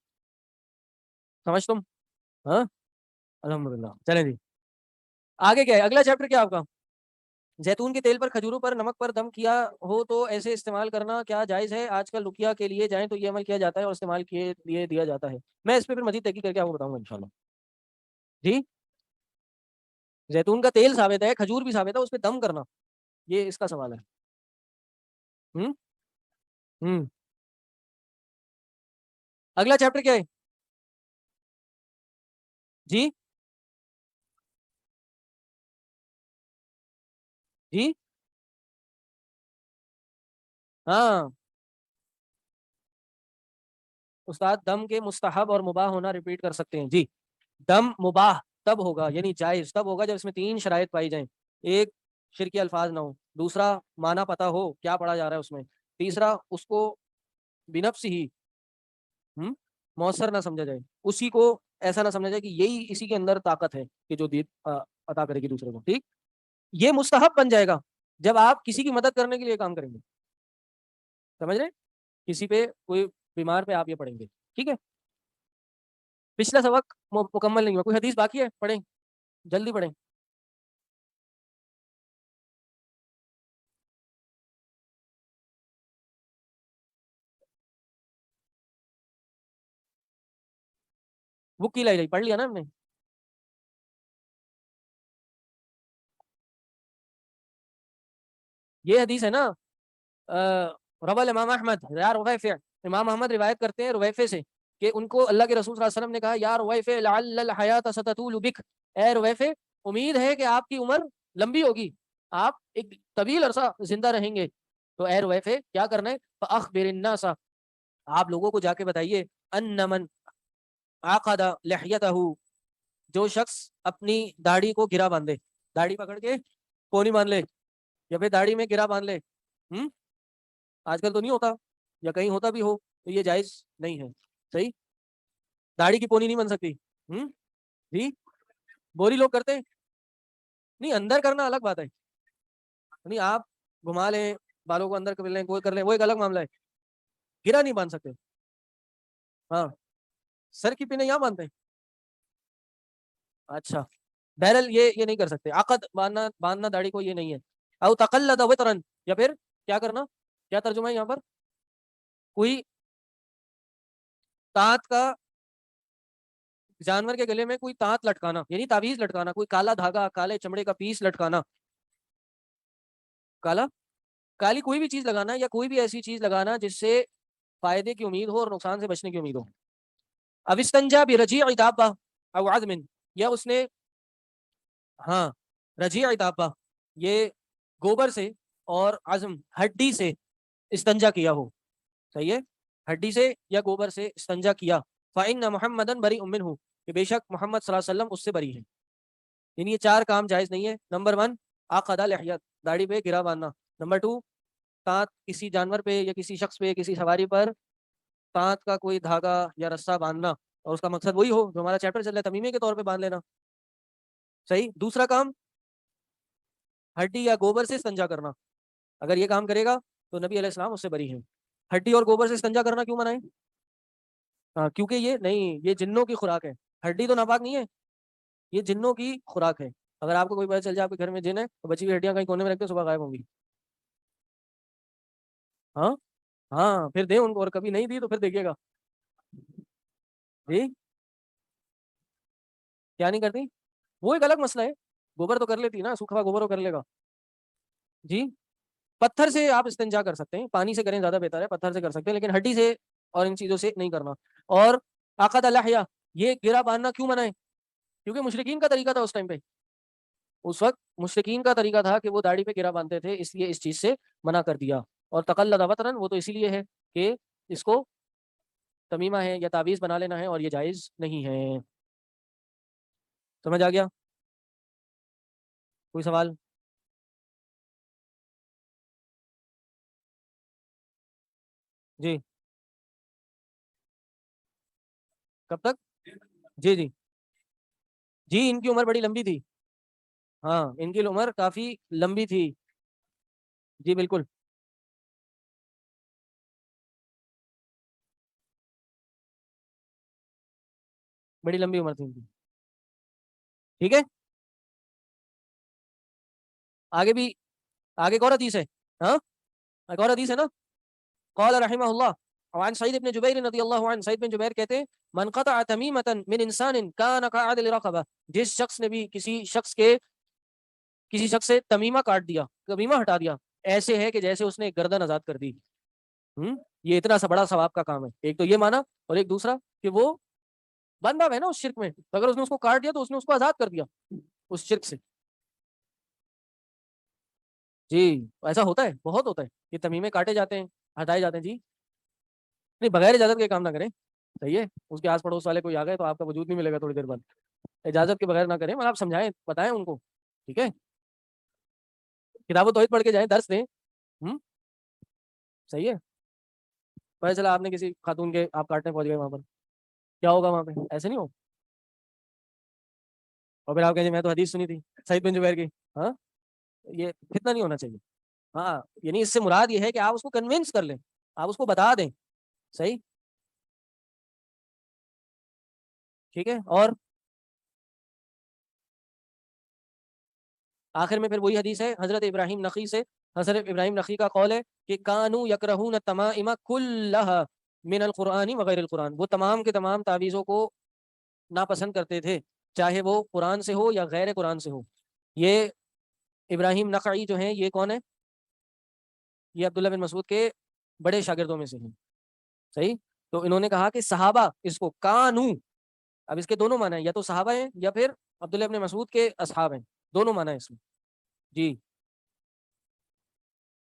G: سمجھ تم؟ ہاں الحمدللہ. چلیں جی آگے کیا ہے، اگلا چیپٹر کیا آپ کا؟ زیتون کے تیل پر، کھجوروں پر، نمک پر دم کیا ہو تو ایسے استعمال کرنا کیا جائز ہے؟ آج کل رقیہ کے لیے جائیں تو یہ عمل کیا جاتا ہے اور استعمال کے لیے دیا جاتا ہے. میں اس پہ پھر مزید تحقیق کر کے آپ کو بتاؤں گا انشاءاللہ. جی زیتون کا تیل ثابت ہے، کھجور بھی ثابت ہے، اس پہ دم کرنا یہ اس کا سوال ہے. ہوں ہوں اگلا چیپٹر کیا ہے؟ جی جی ہاں استاد، دم کے مستحب اور مباح ہونا ریپیٹ کر سکتے ہیں. جی دم مباح تب ہوگا، یعنی جائز تب ہوگا جب اس میں 3 شرائط پائی جائیں. ایک، شرکی الفاظ نہ ہو. دوسرا، معنی پتہ ہو کیا پڑھا جا رہا ہے اس میں. تیسرا، اس کو بنفس ہی مؤثر نہ سمجھا جائے، اسی کو ایسا نہ سمجھا جائے کہ یہی اسی کے اندر طاقت ہے کہ جو دید عطا کرے گی دوسرے کو. ٹھیک، یہ مستحب بن جائے گا جب آپ کسی کی مدد کرنے کے لیے کام کریں گے. سمجھ رہے؟ کسی پہ کوئی بیمار پہ آپ یہ پڑھیں گے. ٹھیک ہے، پچھلا سبق مکمل نہیں ہوا، کوئی حدیث باقی ہے؟ پڑھیں جلدی پڑھیں. بک کی لائی پڑھ لیا نا ہم نے. یہ حدیث ہے نا، روى امام احمد یا رویفع، امام احمد روایت کرتے ہیں رویفع سے کہ ان کو اللہ کے رسول صلی اللہ علیہ وسلم نے کہا یا رویفع لعل الحیات ستطول بک، اے رویفع امید ہے کہ آپ کی عمر لمبی ہوگی، آپ ایک طویل عرصہ زندہ رہیں گے. تو اے رویفع کیا کرنا ہے؟ فاخبر الناس، آپ لوگوں کو جا کے بتائیے، ان من عقد لحیتہ، جو شخص اپنی داڑھی کو گرا باندھے، داڑھی پکڑ کے کونی باندھ لے یا پھر داڑھی میں گرا باندھ لے. آج کل تو نہیں ہوتا، یا کہیں ہوتا بھی ہو تو یہ جائز نہیں ہے. صحیح، داڑھی کی پونی نہیں بن سکتی. جی بوری لوگ کرتے نہیں، اندر کرنا الگ بات ہے. نہیں آپ گھما لیں، بالوں کو اندر کر لیں، کوئی کر لیں، وہ ایک الگ معاملہ ہے. گرا نہیں باندھ سکتے. ہاں سر کی پینے یہاں باندھتے ہیں. اچھا بہرحال یہ نہیں کر سکتے. عقد باندھنا داڑھی کو یہ نہیں ہے. او تقلد وطرن، یا پھر کیا کرنا، کیا ترجمہ ہے یہاں پر؟ کوئی تانت کا، جانور کے گلے میں کوئی تانت لٹکانا، یعنی تعویذ لٹکانا، کوئی کالا دھاگا، کالے چمڑے کا پیس لٹکانا، کالی کوئی بھی چیز لگانا، یا کوئی بھی ایسی چیز لگانا جس سے فائدے کی امید ہو اور نقصان سے بچنے کی امید ہو. اب استنجا برجیع دابہ او عظم، یا اس نے ہاں رجیع دابہ، یہ گوبر سے اور عظم ہڈی سے استنجا کیا ہو. صحیح ہے، ہڈی سے یا گوبر سے استنجا کیا. فإن محمدًا بریء منہ، کہ بے شک محمد صلی اللہ علیہ وسلم اس سے بری ہے. یعنی یہ 4 کام جائز نہیں ہے. نمبر 1 عقد لحیت، داڑھی پہ گرا باندھنا. نمبر 2 تانت، کسی جانور پہ یا کسی شخص پہ، کسی سواری پر تانت کا کوئی دھاگا یا رسہ باندھنا، اور اس کا مقصد وہی ہو جو ہمارا چیپٹر چل رہا ہے، تمیمے کے طور پہ باندھ لینا. صحیح. دوسرا کام ہڈی یا گوبر سے استنجا کرنا. اگر یہ کام کرے گا تو نبی علیہ السلام اس سے بری ہیں. ہڈی اور گوبر سے استنجا کرنا کیوں منع ہے؟ ہاں کیونکہ یہ نہیں، یہ جنوں کی خوراک ہے. ہڈی تو ناپاک نہیں ہے، یہ جنوں کی خوراک ہے. اگر آپ کو کوئی پتہ چل جائے آپ کے گھر میں جن ہے تو بچی ہوئی ہڈیاں کہیں کونے میں رکھتے صبح غائب ہوں گی. ہاں پھر دیں ان کو، اور کبھی نہیں دی تو پھر دیکھیے گا. جی کیا نہیں کرتی؟ وہ ایک الگ مسئلہ ہے. گوبر تو کر لیتی نا، سوکھا گوبر وہ کر لے گا. جی پتھر سے آپ استنجا کر سکتے ہیں، پانی سے کریں زیادہ بہتر ہے، پتھر سے کر سکتے ہیں، لیکن ہڈی سے اور ان چیزوں سے نہیں کرنا. اور عقد لحیہ، یہ گرا باندھنا کیوں منع ہے؟ کیونکہ مشرکین کا طریقہ تھا اس ٹائم پہ. اس وقت مشرکین کا طریقہ تھا کہ وہ داڑھی پہ گرا باندھتے تھے، اس لیے اس چیز سے منع کر دیا. اور تقلد وطرن، وہ تو اسی لیے ہے کہ اس کو تمیمہ ہے یا تعویذ بنا لینا ہے، اور یہ جائز نہیں ہے. سمجھ آ گیا؟ کوئی سوال؟ جی کب تک؟ جی جی جی ان کی عمر بڑی لمبی تھی. ہاں ان کی عمر کافی لمبی تھی. جی بالکل. بڑی لمبی عمر تھی ان کی. ٹھیک ہے آگے بھی آگے ایک اور حدیث ہے. ہاں ایک اور حدیث ہے نا. قال رحمہ اللہ وعن سعید بن جبیر رضی اللہ عنہ. سعید بن جبیر کہتے ہیں من قطع تمیمۃ من انسان کان کعدل رقبہ. جس شخص نے بھی کسی شخص سے تمیمہ کاٹ دیا, تمیمہ ہٹا دیا, ایسے ہے کہ جیسے اس نے ایک گردن آزاد کر دی. یہ اتنا سا بڑا ثواب کا کام ہے. ایک تو یہ مانا, اور ایک دوسرا کہ وہ بندہ ہے نا اس شرک میں, تو اگر اس نے اس کو کاٹ دیا تو اس نے اس کو آزاد کر دیا اس شرک سے. جی ایسا ہوتا ہے, بہت ہوتا ہے. یہ تمیمے کاٹے جاتے ہیں, ہٹائے جاتے ہیں. جی نہیں بغیر اجازت کے کام نہ کریں. صحیح ہے, اس کے آس پڑوس والے کوئی آ گئے تو آپ کا وجود نہیں ملے گا تھوڑی دیر بعد. اجازت کے بغیر نہ کریں, مطلب آپ سمجھائیں, بتائیں ان کو. ٹھیک ہے کتاب و توحید پڑھ کے جائیں, درس دیں. صحیح ہے. پتہ چلا آپ نے کسی خاتون کے آپ کاٹنے پہنچ گئے وہاں پر, کیا ہوگا وہاں پہ؟ ایسے نہیں ہو. اور پھر آپ کہیں میں تو حدیث سنی تھی سعید بن جبیر کی. ہاں یہ فتنہ نہیں ہونا چاہیے. ہاں یعنی اس سے مراد یہ ہے کہ آپ اس کو کنونس کر لیں, آپ اس کو بتا دیں. صحیح ٹھیک ہے. اور آخر میں پھر وہی حدیث ہے حضرت ابراہیم نخعی سے. حضرت ابراہیم نخعی کا قول ہے کہ کانوا یکرہون التمائم کلھا من القرآن وغیر القرآن. وہ تمام کے تمام تعویذوں کو ناپسند کرتے تھے, چاہے وہ قرآن سے ہو یا غیر قرآن سے ہو. یہ ابراہیم نخعی جو ہیں یہ کون ہے؟ یہ عبداللہ بن مسعود کے بڑے شاگردوں میں سے ہیں. صحیح. تو انہوں نے کہا کہ صحابہ اس کو کانو, اب اس کے دونوں معنی ہیں, یا تو صحابہ ہیں یا پھر عبداللہ بن مسعود کے اصحاب ہیں, دونوں معنی ہیں اس میں. جی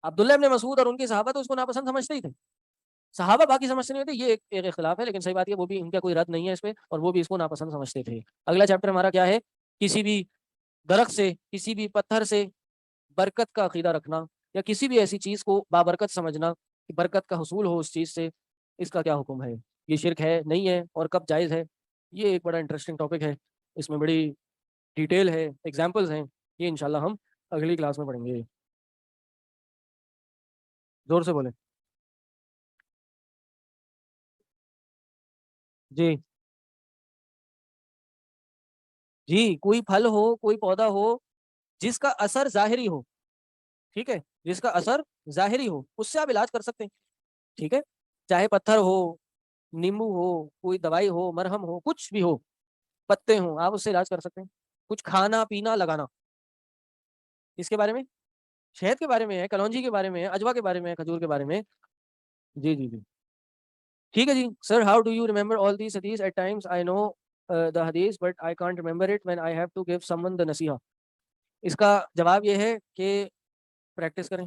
G: عبداللہ بن مسعود اور ان کے صحابہ تو اس کو ناپسند سمجھتے ہی تھے, صحابہ باقی سمجھتے نہیں تھے. یہ ایک اختلاف ہے, لیکن صحیح بات ہے وہ بھی ان کا کوئی رد نہیں ہے اس پہ, اور وہ بھی اس کو ناپسند سمجھتے تھے. اگلا چیپٹر ہمارا کیا ہے؟ کسی بھی درخت سے, کسی بھی پتھر سے برکت کا عقیدہ رکھنا, یا کسی بھی ایسی چیز کو بابرکت سمجھنا کہ برکت کا حصول ہو اس چیز سے, اس کا کیا حکم ہے؟ یہ شرک ہے نہیں ہے, اور کب جائز ہے؟ یہ ایک بڑا انٹرسٹنگ ٹاپک ہے, اس میں بڑی ڈیٹیل ہے, ایگزامپلز ہیں. یہ انشاءاللہ ہم اگلی کلاس میں پڑھیں گے. زور سے بولیں. جی جی کوئی پھل ہو, کوئی پودا ہو جس کا اثر ظاہری ہو, ٹھیک ہے, جس کا اثر ظاہری ہو, اس سے آپ علاج کر سکتے ہیں. ٹھیک ہے, چاہے پتھر ہو, نیمبو ہو, کوئی دوائی ہو, مرہم ہو, کچھ بھی ہو, پتے ہوں, آپ اس سے علاج کر سکتے ہیں. کچھ کھانا پینا لگانا, اس کے بارے میں شہد کے بارے میں ہے, کلونجی کے بارے میں ہے, اجوا کے بارے میں ہے, کھجور کے بارے میں. جی جی جی ٹھیک ہے جی. Sir how do you remember all these حدیث؟ At times I know the hadith but I can't remember it when I have to give someone the nasiha. اس کا جواب یہ ہے کہ پریکٹس کریں,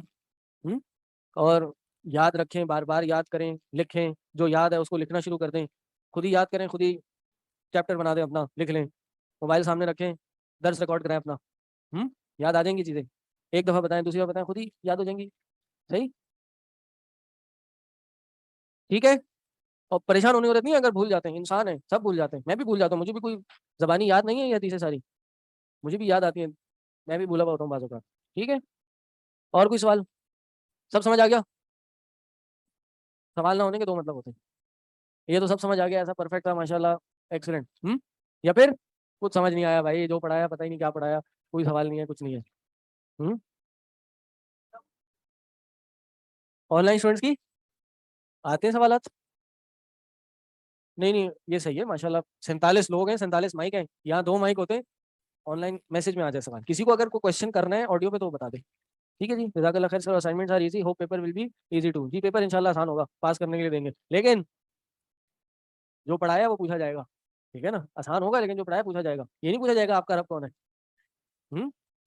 G: اور یاد رکھیں, بار بار یاد کریں, لکھیں, جو یاد ہے اس کو لکھنا شروع کر دیں, خود ہی یاد کریں, خود ہی چیپٹر بنا دیں اپنا, لکھ لیں, موبائل سامنے رکھیں, درس ریکارڈ کریں اپنا, یاد آ جائیں گی چیزیں. ایک دفعہ بتائیں, دوسری دفعہ بتائیں, خود ہی یاد ہو جائیں گی. صحیح ٹھیک ہے. اور پریشان ہونے کی ضرورت نہیں ہے اگر بھول جاتے ہیں, انسان ہے, سب بھول جاتے ہیں, میں بھی بھول جاتا ہوں, مجھے بھی کوئی زبانی یاد نہیں ہے یہ حدیثیں ساری, مجھے بھی یاد آتی ہیں, میں بھی بھولا ہوا ہوتا ہوں بعض اوقات. ٹھیک ہے, اور کوئی سوال؟ سب سمجھ آ گیا؟ سوال نہ ہونے کے دو مطلب ہوتے ہیں, یہ تو سب سمجھ آ گیا, ایسا پرفیکٹ تھا ماشاء اللہ, ایکسلنٹ, یا پھر کچھ سمجھ نہیں آیا بھائی, جو پڑھایا پتہ ہی نہیں کیا پڑھایا, کوئی سوال نہیں ہے, کچھ نہیں ہے. آن لائن اسٹوڈنٹس کی آتے ہیں سوالات؟ نہیں یہ صحیح ہے ماشاء اللہ. 47 لوگ ہیں, 47 مائک ہیں, یہاں 2 مائک ہوتے ہیں. آن لائن میسج میں آ جائے سوال, کسی کو اگر کوئی کوشچن کرنا ہے آڈیو پہ تو بتا دیں. ٹھیک ہے جی, جزاک اللہ خیر. Sir assignments are easy, hope paper will be easy too. جی پیپر انشاءاللہ آسان ہوگا, پاس کرنے کے لیے دیں گے, لیکن جو پڑھایا وہ پوچھا جائے گا. ٹھیک ہے نا, آسان ہوگا لیکن جو پڑھایا پوچھا جائے گا. یہ نہیں پوچھا جائے گا آپ کا رب کون ہے,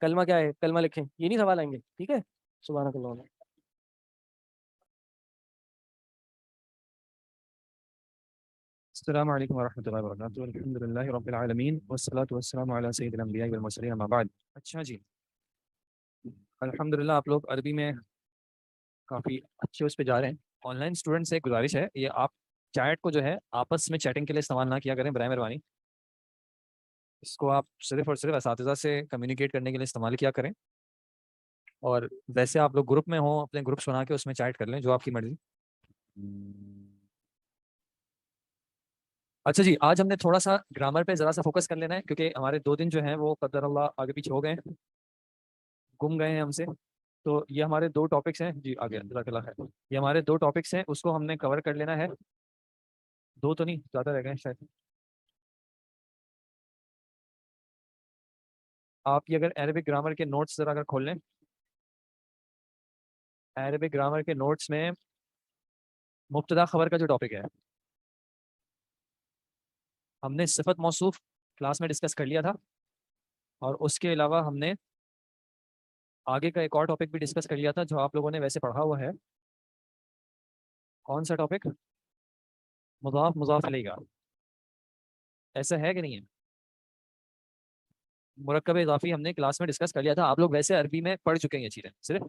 G: کلمہ کیا ہے, کلمہ لکھیں, یہ نہیں سوال آئیں گے. ٹھیک ہے, سبحانک اللہ.
A: السلام علیکم ورحمۃ اللہ وبرکاتہ. الحمد للہ رب العالمین والصلاۃ والسلام علی سید الانبیاء والمرسلین اما بعد. اچھا جی, الحمد للہ آپ لوگ عربی میں کافی اچھے اس پہ جا رہے ہیں.
K: آن لائن اسٹوڈنٹ سے ایک گزارش ہے، یہ آپ چیٹ کو جو ہے آپس میں چیٹنگ کے لیے استعمال نہ کیا کریں برائے مہربانی. اس کو آپ صرف اور صرف اساتذہ سے کمیونیکیٹ کرنے کے لیے استعمال کیا کریں. اور ویسے آپ لوگ گروپ میں ہوں، اپنے گروپس بنا کے اس میں چیٹ کر لیں، جو آپ کی مرضی. اچھا جی، آج ہم نے تھوڑا سا گرامر پہ ذرا سا فوکس کر لینا ہے، کیونکہ ہمارے 2 دن جو ہیں وہ قدر اللہ آگے پیچھے ہو گئے ہیں، گم گئے ہیں ہم سے. تو یہ ہمارے 2 ٹاپکس ہیں. جی آگے جزاک اللہ خیر. یہ ہمارے 2 ٹاپکس ہیں، اس کو ہم نے کور کر لینا ہے. 2 تو نہیں، زیادہ رہ گئے ہیں شاید. آپ یہ اگر عربک گرامر کے نوٹس ذرا اگر کھول لیں، عربک گرامر کے نوٹس میں مبتدا خبر کا جو ٹاپک ہے، ہم نے صفت موصوف کلاس میں ڈسکس کر لیا تھا، اور اس کے علاوہ ہم نے آگے کا ایک اور ٹاپک بھی ڈسکس کر لیا تھا جو آپ لوگوں نے ویسے پڑھا ہوا ہے. کون سا ٹاپک؟ مضاف مضاف الیہ کا. ایسا ہے کہ نہیں ہے؟ مرکب اضافی ہم نے کلاس میں ڈسکس کر لیا تھا. آپ لوگ ویسے عربی میں پڑھ چکے ہیں یہ چیزیں. صرف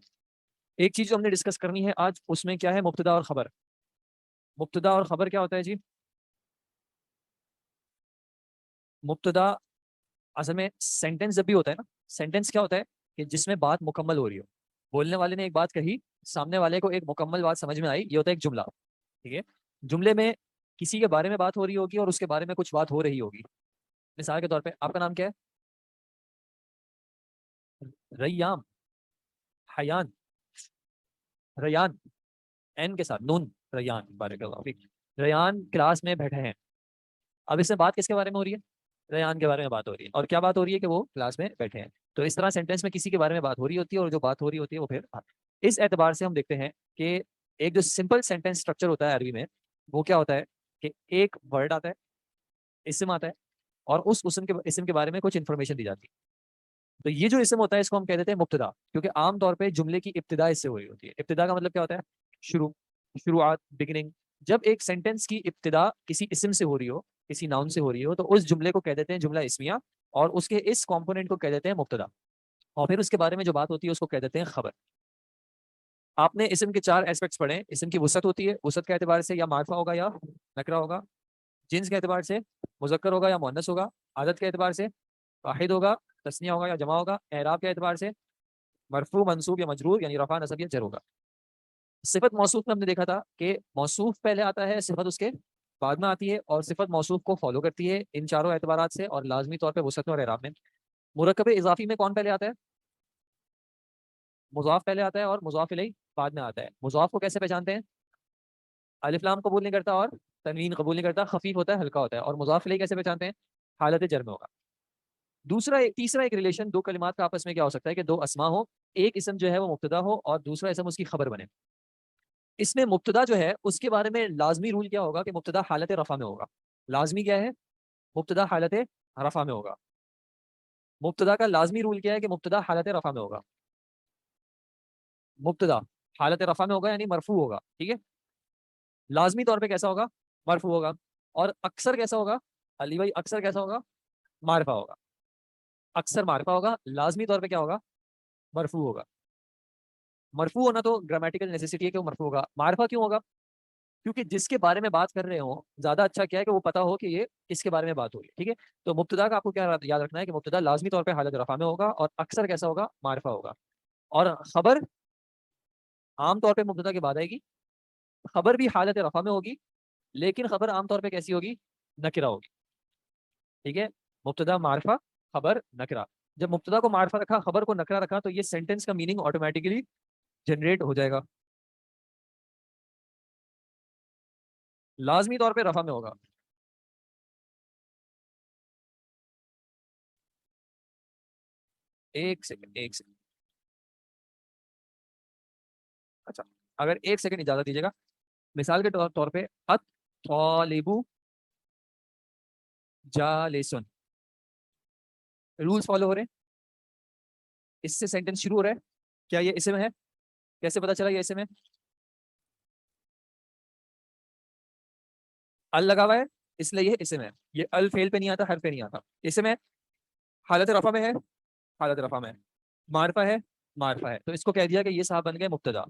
K: ایک چیز جو ہم نے ڈسکس کرنی ہے آج، اس میں کیا ہے؟ مبتدا اور خبر. مبتدا اور خبر کیا ہوتا ہے جی؟ مبتدا اصل میں سینٹینس جب بھی ہوتا ہے نا، سینٹینس کیا ہوتا ہے کہ جس میں بات مکمل ہو رہی ہو. بولنے والے نے ایک بات کہی، سامنے والے کو ایک مکمل بات سمجھ میں آئی، یہ ہوتا ہے ایک جملہ. ٹھیک ہے، جملے میں کسی کے بارے میں بات ہو رہی ہوگی اور اس کے بارے میں کچھ بات ہو رہی ہوگی. مثال کے طور پہ آپ کا نام کیا ہے؟ ریام، حیان، ریان، این کے ساتھ نون، ریان. بارک اللہ فیک. ریان کلاس میں بیٹھے ہیں. اب اس میں بات کس کے بارے میں ہو رہی ہے؟ ریان کے بارے میں بات ہو رہی ہے. اور کیا بات ہو رہی ہے؟ کہ وہ کلاس میں بیٹھے ہیں. تو اس طرح سینٹینس میں کسی کے بارے میں بات ہو رہی ہوتی ہے، اور جو بات ہو رہی ہوتی ہے وہ پھر اس اعتبار سے ہم دیکھتے ہیں کہ ایک جو سمپل سینٹینس اسٹرکچر ہوتا ہے عربی میں، وہ کیا ہوتا ہے کہ ایک ورڈ آتا ہے، اسم آتا ہے، اور اس اسم کے بارے میں کچھ انفارمیشن دی جاتی ہے. تو یہ جو اسم ہوتا ہے اس کو ہم کہہ دیتے ہیں مبتدا، کیونکہ عام طور پہ جملے کی ابتدا اس سے ہو رہی ہوتی ہے. ابتدا کا مطلب کیا ہوتا ہے؟ شروع، شروعات، بگننگ. جب ایک سینٹینس کی ابتدا کسی اسم سے ہو رہی ہو، کسی ناؤن سے ہو رہی ہو، تو اس جملے کو کہہ دیتے ہیں جملہ اسمیہ، اور اس کے اس کمپوننٹ کو کہہ دیتے ہیں مبتدا. اور پھر اس کے بارے میں جو بات ہوتی ہے اس کو کہہ دیتے ہیں خبر. آپ نے اسم کے 4 ایسپیکٹس پڑھے. اسم کی وسعت ہوتی ہے، وسعت کے اعتبار سے یا معرفہ ہوگا یا نکرہ ہوگا. جنس کے اعتبار سے مذکر ہوگا یا مؤنث ہوگا. عدد کے اعتبار سے واحد ہوگا، تثنیہ ہوگا یا جمع ہوگا. اعراب کے اعتبار سے مرفوع، منصوب یا مجرور، یعنی رفع، نصب یا جر ہوگا. صفت موصوف میں ہم نے دیکھا تھا کہ موصوف پہلے آتا ہے، صفت اس کے بعد میں آتی ہے، اور صفت موصوف کو فالو کرتی ہے ان 4 اعتبارات سے، اور لازمی طور پہ وسعت اور اعراب میں. مرکب اضافی میں کون پہلے آتا ہے؟ مضاف پہلے آتا ہے اور مضاف الیہ بعد میں آتا ہے. مضاف کو کیسے پہچانتے ہیں؟ الف لام قبول نہیں کرتا اور تنوین قبول نہیں کرتا، خفیف ہوتا ہے، ہلکا ہوتا ہے. اور مضاف الیہ کیسے پہچانتے ہیں؟ حالت جر میں ہوگا. تیسرا ایک ریلیشن 2 کلمات کا آپس میں کیا ہو سکتا ہے کہ 2 اسما ہو، ایک اسم جو ہے وہ مبتدا ہو اور دوسرا اسم اس کی خبر بنے. اس میں مبتدا جو ہے اس کے بارے میں لازمی رول کیا ہوگا کہ مبتدا حالت رفع میں ہوگا. لازمی کیا ہے؟ مبتدا حالت رفع میں ہوگا. مبتدا کا لازمی رول کیا ہے کہ مبتدا حالت رفع میں ہوگا. مبتدا حالت رفع میں ہوگا یعنی مرفوع ہوگا. ٹھیک ہے، لازمی طور پہ کیسا ہوگا؟ مرفوع ہوگا. اور اکثر کیسا ہوگا؟ علی بھائی اکثر کیسا ہوگا؟ معرفہ ہوگا. اکثر معرفہ ہوگا، لازمی طور پہ کیا ہوگا؟ مرفوع ہوگا. مرفوع ہونا تو گرامیٹیکل نیسیسٹی ہے کہ وہ مرفوع ہوگا. معرفہ کیوں ہوگا؟ کیونکہ جس کے بارے میں بات کر رہے ہوں زیادہ اچھا کیا ہے کہ وہ پتا ہو کہ یہ کس کے بارے میں بات ہو رہی ہے. ٹھیک ہے، تو مبتدا کا آپ کو کیا یاد رکھنا ہے کہ مبتدا لازمی طور پہ حالت رفع میں ہوگا، اور اکثر کیسا ہوگا؟ معرفہ ہوگا. اور خبر عام طور پہ مبتدا کے بعد آئے گی. خبر بھی حالت رفع میں ہوگی، لیکن خبر عام طور پہ کیسی ہوگی؟ نکرہ ہوگی. ٹھیک ہے، مبتدا معرفہ، خبر نکرہ. جب مبتدا کو معرفہ رکھا، خبر کو نکرہ رکھا، تو یہ سینٹینس کا میننگ آٹومیٹکلی جنریٹ ہو جائے گا. لازمی طور پہ رفع میں ہوگا. ایک سیکنڈ. اچھا، اگر 1 سیکنڈ اجازت دیجیے گا. مثال کے طور پہ الطالب جالسن، رولز فالو ہو رہے ہیں، اس سے سینٹینس شروع ہو رہا ہے. کیا یہ اسم ہے؟ کیسے پتا چلا یہ اسم ہے؟ ال لگا ہوا ہے اس لیے یہ اسم ہے. یہ ال فعل پہ نہیں آتا، حرف پہ نہیں آتا. اسم ہے، حالت رفع میں ہے، حالت رفع میں ہے. معرفہ ہے، معرفہ ہے. تو اس کو کہہ دیا کہ یہ صاحب بن گئے مبتدا.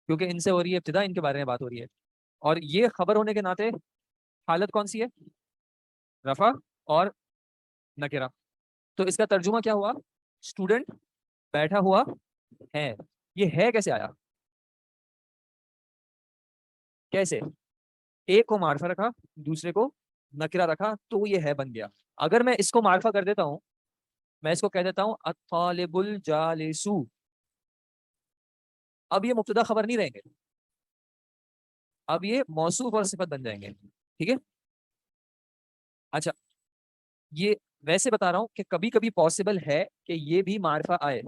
K: کیونکہ ان سے ہو رہی ہے ابتدا، ان کے بارے میں بات ہو رہی ہے. اور یہ خبر ہونے کے ناطے حالت کون سی ہے؟ رفع اور نکرہ. تو اس کا ترجمہ کیا ہوا؟ اسٹوڈنٹ بیٹھا ہوا ہے. یہ ہے کیسے آیا؟ کیسے؟ ایک کو معرفہ رکھا، دوسرے کو نکرہ رکھا، تو یہ ہے بن گیا. اگر میں اس کو معرفہ کر دیتا ہوں، میں اس کو کہہ دیتا ہوں الطالب الجالس، اب یہ مبتدا خبر نہیں رہیں گے، اب یہ موصوف اور صفت بن جائیں گے. ٹھیک ہے. اچھا، یہ ویسے بتا رہا ہوں کہ کبھی کبھی پاسبل ہے کہ یہ بھی معرفہ آئے،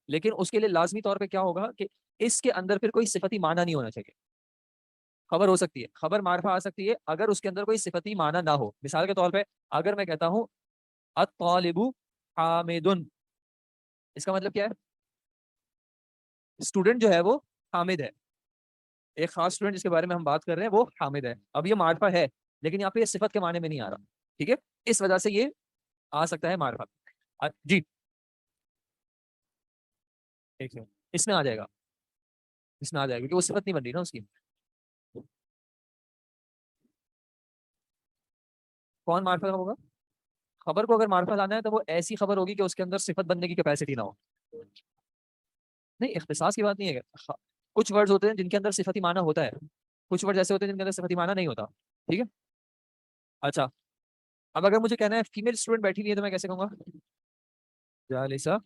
K: لیکن اس کے لیے لازمی طور پہ کیا ہوگا کہ اس کے اندر پھر کوئی صفتی معنی نہیں ہونا چاہیے. خبر ہو سکتی ہے، خبر معرفہ آ سکتی ہے اگر اس کے اندر کوئی صفتی معنی نہ ہو. مثال کے طور پہ اگر میں کہتا ہوں الطالب حامد، اس کا مطلب کیا ہے؟ اسٹوڈنٹ جو ہے وہ حامد ہے. ایک خاص اسٹوڈنٹ جس کے بارے میں ہم بات کر رہے ہیں وہ حامد ہے. اب یہ معرفہ ہے لیکن یہاں پہ یہ صفت کے معنی میں نہیں آ رہا. ٹھیک ہے، اس وجہ سے یہ آ سکتا ہے معرفہ. جی ایک منٹ، اس میں آ جائے گا، اس میں آ جائے گا کیونکہ وہ صفت نہیں بن رہی نا اس کی. کون معرفہ ہوگا؟ خبر کو اگر معرفہ لانا ہے تو وہ ایسی خبر ہوگی کہ اس کے اندر صفت بننے کی کیپیسٹی نہ ہو. نہیں، اختصاص کی بات نہیں ہے. کچھ ورڈز ہوتے ہیں جن کے اندر صفتی معنی ہوتا ہے، کچھ ورڈ ایسے ہوتے ہیں جن کے اندر صفتی معنی نہیں ہوتا. ٹھیک ہے. اچھا، اب اگر مجھے کہنا ہے فیمیل اسٹوڈنٹ بیٹھی ہوئی ہے تو میں کیسے کہوں گا؟ جالسہ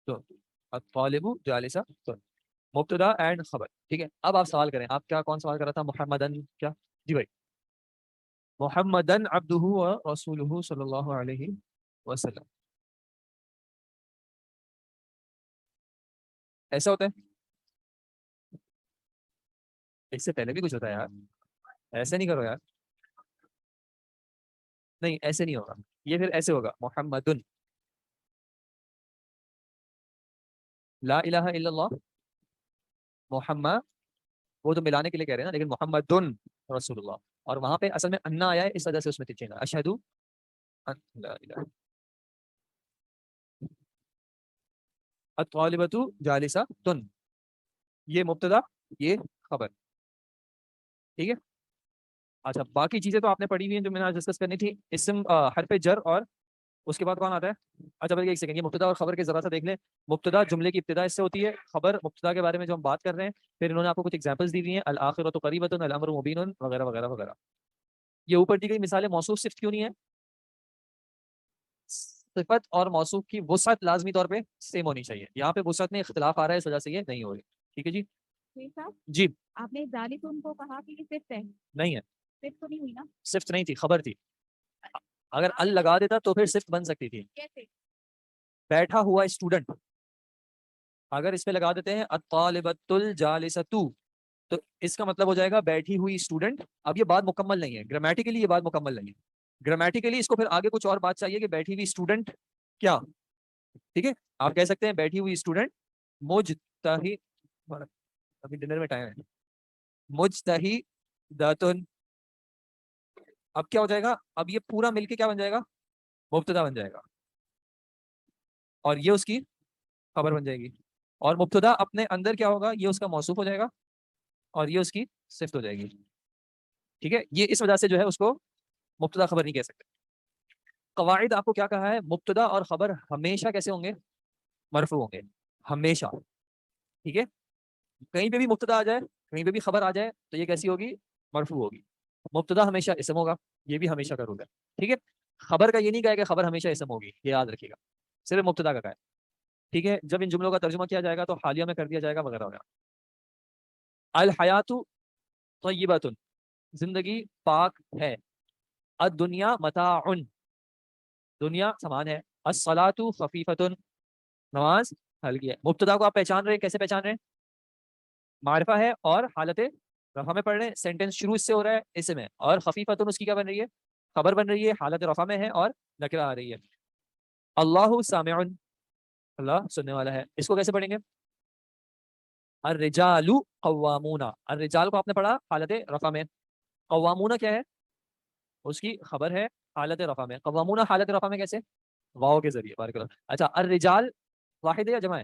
K: تو الطالب جالسہ تو مبتدا اینڈ خبر. ٹھیک ہے. اب آپ سوال کریں. آپ کیا کون سوال کر رہا تھا؟ محمدن کیا؟ جی بھائی. محمدن عبدہ و رسولہ صلی اللہ علیہ وسلم. ایسا ہوتا ہے؟ اس سے پہلے بھی کچھ ہوتا ہے یار، ایسے نہیں کرو یار. نہیں ایسے نہیں ہوگا، یہ پھر ایسے ہوگا محمدن لا الہ الا اللہ محمد، وہ تو ملانے کے لیے کہہ رہے ہیں نا، لیکن محمدن رسول اللہ. اور وہاں پہ اصل میں انا آیا ہے، اس وجہ سے اس میں چینج ہے. اشہدو ان لا الہ الطالبۃ جالسۃ، یہ مبتدا یہ خبر. ٹھیک ہے. اچھا، باقی چیزیں تو آپ نے پڑھی ہوئی ہیں جو میں نے ڈسکس کرنی تھی. اسم حرف جر اور اس کے بعد کون آتا ہے؟ اچھا بھائی ایک سیکنڈ، یہ مبتدا اور خبر کے ذرا سا دیکھ لیں. مبتدا جملے کی ابتدا اس سے ہوتی ہے. خبر مبتدا کے بارے میں جو ہم بات کر رہے ہیں، پھر انہوں نے آپ کو کچھ ایگزامپلس دی ہوئی ہیں، الآخرۃ قریبۃ، الامر مبین وغیرہ وغیرہ وغیرہ. یہ اوپر دی گئی مثالیں موصوف صفت کیوں نہیں ہے؟ صفت اور موصوف کی وسعت لازمی طور پہ سیم ہونی چاہیے. یہاں پہ وسعت میں اختلاف آ رہا ہے، اس وجہ سے یہ نہیں ہو رہی. ٹھیک ہے جی. جی
C: آپ نے ذالکم کو کہا کہ یہ صفت ہے،
K: نہیں ہے،
C: صفت تو نہیں ہوئی نا.
K: صفت نہیں تھی، خبر تھی. اگر ال لگا دیتا تو پھر صفت بن سکتی تھی.
C: کیسے؟
K: بیٹھا ہوا اسٹوڈنٹ، اگر اس پہ لگا دیتے ہیں الطالبۃ الجالسۃ، تو اس کا مطلب ہو جائے گا بیٹھی ہوئی اسٹوڈنٹ. اب یہ بات مکمل نہیں ہے، گرامیٹیکلی یہ بات مکمل نہیں ہے. گرامیٹیکلی اس کو پھر آگے کچھ اور بات چاہیے کہ بیٹھی ہوئی اسٹوڈنٹ کیا. ٹھیک ہے. آپ کہہ سکتے ہیں بیٹھی ہوئی اسٹوڈنٹ مجتہد، ابھی ڈنر میں ٹائم ہے، مجتہدۃ. اب کیا ہو جائے گا؟ اب یہ پورا مل کے کیا بن جائے گا؟ مبتدا بن جائے گا، اور یہ اس کی خبر بن جائے گی. اور مبتدا اپنے اندر کیا ہوگا؟ یہ اس کا موصوف ہو جائے گا، اور یہ اس کی صفت ہو جائے گی. ٹھیک ہے. یہ اس وجہ سے جو ہے اس کو مبتدا خبر نہیں کہہ سکتے. قواعد آپ کو کیا کہا ہے؟ مبتدا اور خبر ہمیشہ کیسے ہوں گے؟ مرفوع ہوں گے ہمیشہ. ٹھیک ہے. کہیں پہ بھی مبتدا آ جائے، کہیں پہ بھی خبر آ جائے تو یہ کیسی ہوگی؟ مرفوع ہوگی. مبتدا ہمیشہ اسم ہوگا، یہ بھی ہمیشہ کروں گا. ٹھیک ہے. خبر کا یہ نہیں کہا کہ خبر ہمیشہ اسم ہوگی، یہ یاد رکھیے گا، صرف مبتدا کا کہا ہے. ٹھیک ہے. جب ان جملوں کا ترجمہ کیا جائے گا تو حالیہ میں کر دیا جائے گا وغیرہ وغیرہ. الحیات طیبۃ، زندگی پاک ہے. الدنیا متاع، دنیا سامان ہے. الصلاۃ خفیفۃ، نماز ہلکی ہے. مبتدا کو آپ پہچان رہے ہیں، کیسے پہچان رہے ہیں؟ معرفہ ہے اور حالت رفع میں پڑھ رہے ہیں. سینٹینس شروع اس سے ہو رہا ہے اسم ہے، اور خفیفۃ اس کی کیا بن رہی ہے؟ خبر بن رہی ہے، حالت رفع میں ہے اور نکرہ آ رہی ہے. اللہ سامع، اللہ سننے والا ہے. اس کو کیسے پڑھیں گے؟ الرجال قوامون، الرجال کو آپ نے پڑھا حالت رفع میں. قوامون کیا ہے؟ اس کی خبر ہے حالت رفع میں. قوامون حالت رفع میں کیسے؟ واو کے ذریعے. بارک اللہ. اچھا، الرجال واحد ہے یا جمع ہے؟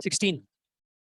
K: 16